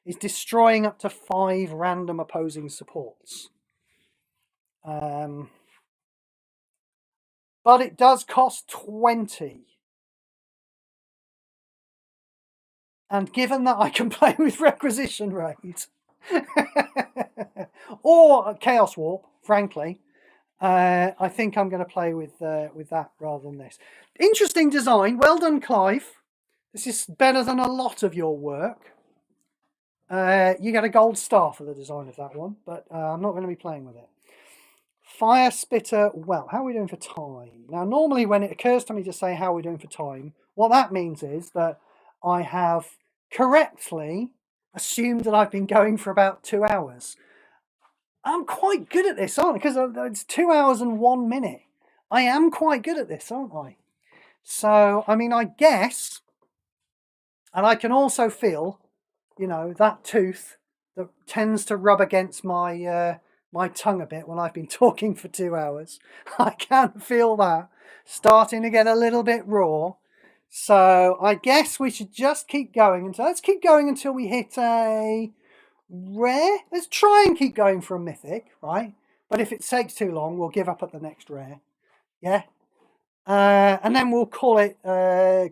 is destroying up to 5 random opposing supports. But it does cost 20. And given that I can play with Requisition Raid or Chaos Warp, frankly, I think I'm going to play with that rather than this. Interesting design. Well done, Clive. This is better than a lot of your work. You get a gold star for the design of that one, but I'm not going to be playing with it. Fire Spitter. Well, how are we doing for time? Now, normally when it occurs to me to say how we're doing for time, what that means is that I have correctly assumed that I've been going for about 2 hours. I'm quite good at this, aren't I? Because it's 2 hours and 1 minute. I am quite good at this, aren't I? So, I mean, I guess, and I can also feel, you know, that tooth that tends to rub against my my tongue a bit when I've been talking for 2 hours. I can feel that starting to get a little bit raw. So I guess we should just keep going until we hit a rare. Let's try and keep going for a mythic, right? But if it takes too long, we'll give up at the next rare. Yeah. And then we'll call it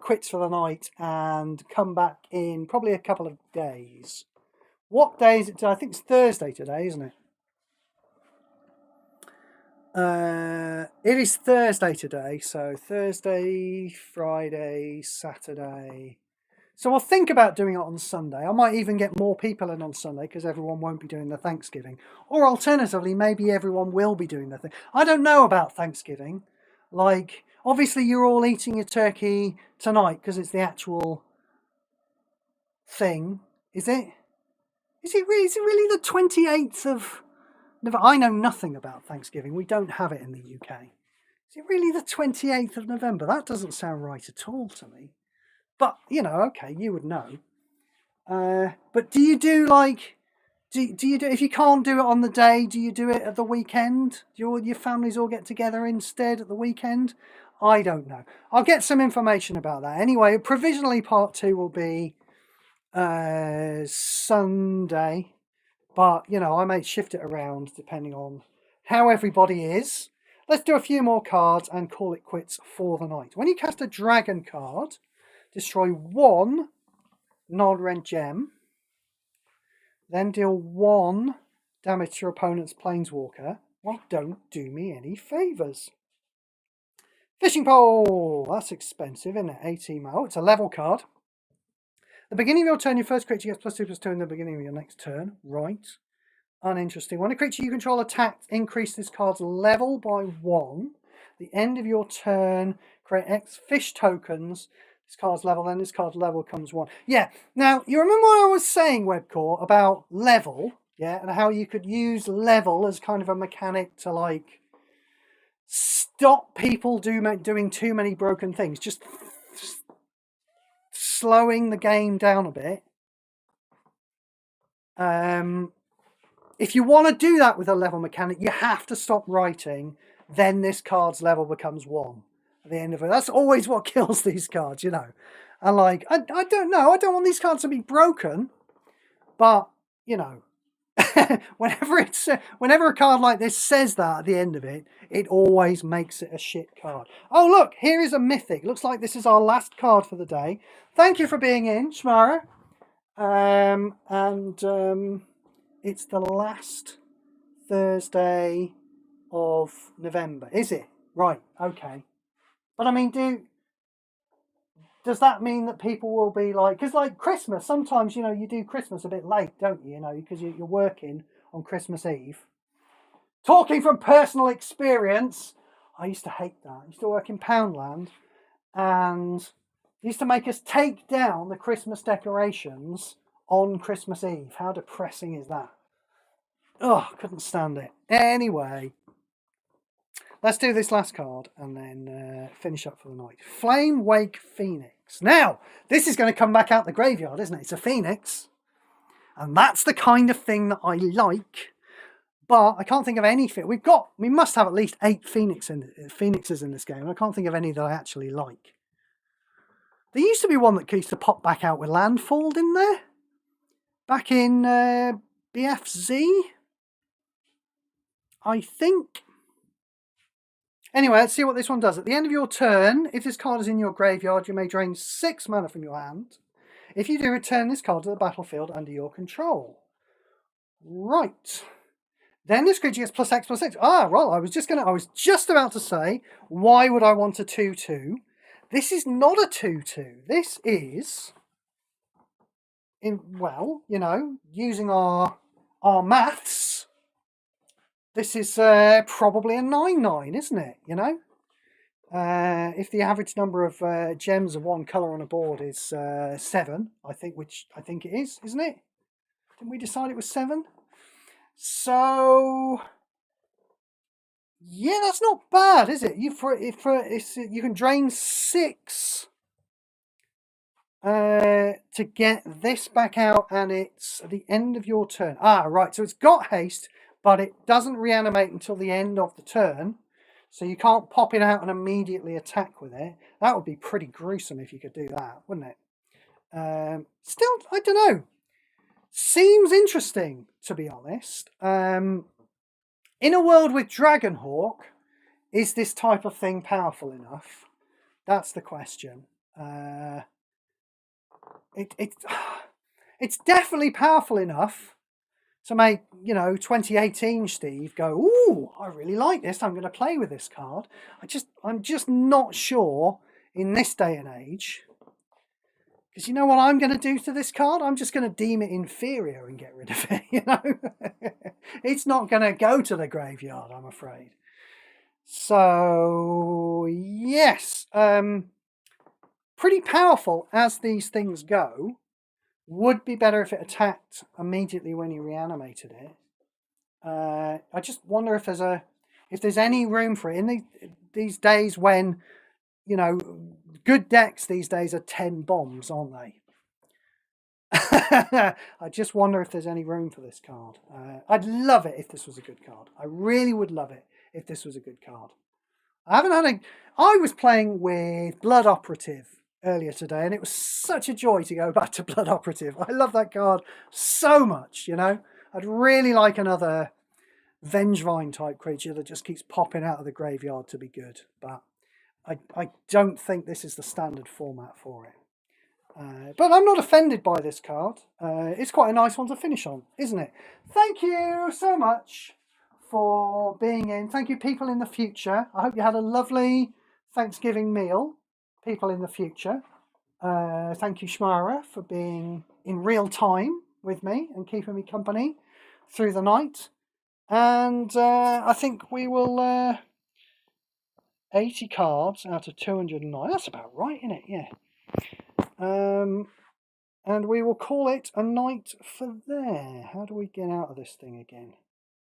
quits for the night and come back in probably a couple of days. What day is it? I think it's Thursday today, isn't it? It is Thursday today, so Thursday, Friday, Saturday. So I'll think about doing it on Sunday. I might even get more people in on Sunday because everyone won't be doing the Thanksgiving. Or alternatively, maybe everyone will be doing the thing. I don't know about Thanksgiving. Like, obviously you're all eating your turkey tonight because it's the actual thing. Is it? Is it really the 28th of November? I know nothing about Thanksgiving. We don't have it in the UK. Is it really the 28th of November? That doesn't sound right at all to me. But, you know, okay, you would know. But do you do like, do you do, if you can't do it on the day, do you do it at the weekend? Do your families all get together instead at the weekend? I don't know. I'll get some information about that. Anyway, provisionally part 2 will be Sunday. But, you know, I may shift it around depending on how everybody is. Let's do a few more cards and call it quits for the night. When you cast a dragon card, destroy 1 non-rent gem, then deal 1 damage to your opponent's planeswalker. Well, don't do me any favours. Fishing pole! That's expensive, isn't it? 18. Oh, it's a level card. At the beginning of your turn, your first creature gets +2/+2 in the beginning of your next turn. Right. Uninteresting. When a creature you control attacks, increase this card's level by 1. At the end of your turn, create X fish tokens. This card's level, then this card's level comes 1. Yeah, now, you remember what I was saying, Webcore, about level, yeah, and how you could use level as kind of a mechanic to, like, stop people doing too many broken things. Just slowing the game down a bit. If you want to do that with a level mechanic, you have to stop writing, then this card's level becomes 1 at the end of it. That's always what kills these cards, you know. And like, I don't know, I don't want these cards to be broken, but, you know, whenever a card like this says that at the end of it, it always makes it a shit card. Oh, look, here is a mythic. Looks like this is our last card for the day. Thank you for being in, Shmara. It's the last Thursday of November, is it? Right, okay. But I mean, does that mean that people will be like, because like Christmas, sometimes, you know, you do Christmas a bit late, don't you? You know, because you're working on Christmas Eve. Talking from personal experience, I used to hate that. I used to work in Poundland and they used to make us take down the Christmas decorations on Christmas Eve. How depressing is that? Oh, couldn't stand it. Anyway, let's do this last card and then finish up for the night. Flame Wake Phoenix. Now, this is going to come back out the graveyard, isn't it? It's a Phoenix. And that's the kind of thing that I like. But I can't think of anything. We must have at least 8 phoenixes in this game. I can't think of any that I actually like. There used to be one that used to pop back out with landfall, didn't there? Back in BFZ, I think. Anyway, let's see what this one does. At the end of your turn, if this card is in your graveyard, you may drain 6 mana from your hand. If you do, return this card to the battlefield under your control. Right. Then this creature gets +X/+X. Ah, well, I was just about to say, why would I want a 2/2? This is not a 2/2. This is, well, you know, using our maths, this is probably a 9/9, isn't it? You know, if the average number of gems of one color on a board is 7, I think it is, isn't it? Didn't we decide it was 7? So yeah, that's not bad, is it? You can drain 6 to get this back out, and it's at the end of your turn. Ah, right. So it's got haste, but it doesn't reanimate until the end of the turn. So you can't pop it out and immediately attack with it. That would be pretty gruesome if you could do that, wouldn't it? Still, I don't know. Seems interesting, to be honest. In a world with Dragonhawk, is this type of thing powerful enough? That's the question. It's definitely powerful enough to make, you know, 2018 Steve go, ooh, I really like this. I'm going to play with this card. I'm just not sure in this day and age. Because you know what I'm going to do to this card? I'm just going to deem it inferior and get rid of it, you know? It's not going to go to the graveyard, I'm afraid. So, yes. Pretty powerful as these things go. Would be better if it attacked immediately when you reanimated it. I just wonder if there's any room for it. In these days when, you know, good decks these days are 10 bombs, aren't they? I just wonder if there's any room for this card. I'd love it if this was a good card. I really would love it if this was a good card. I was playing with Blood Operative earlier today, and it was such a joy to go back to Blood Operative. I love that card so much, you know. I'd really like another Vengevine type creature that just keeps popping out of the graveyard to be good, but I don't think this is the standard format for it. But I'm not offended by this card. It's quite a nice one to finish on, isn't it? Thank you so much for being in. Thank you, people in the future. I hope you had a lovely Thanksgiving meal, people in the future. Thank you, Shmara, for being in real time with me and keeping me company through the night. And I think we will 80 cards out of 209. That's about right, isn't it? Yeah. And we will call it a night for there. How do we get out of this thing again?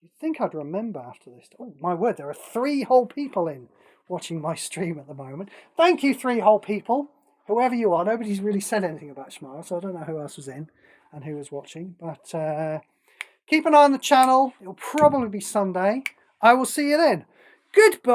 You'd think I'd remember after this. Oh, my word, there are 3 whole people in watching my stream at the moment. Thank you, 3 whole people. Whoever you are, nobody's really said anything about Shmara, so I don't know who else was in and who was watching. But keep an eye on the channel. It'll probably be Sunday. I will see you then. Goodbye.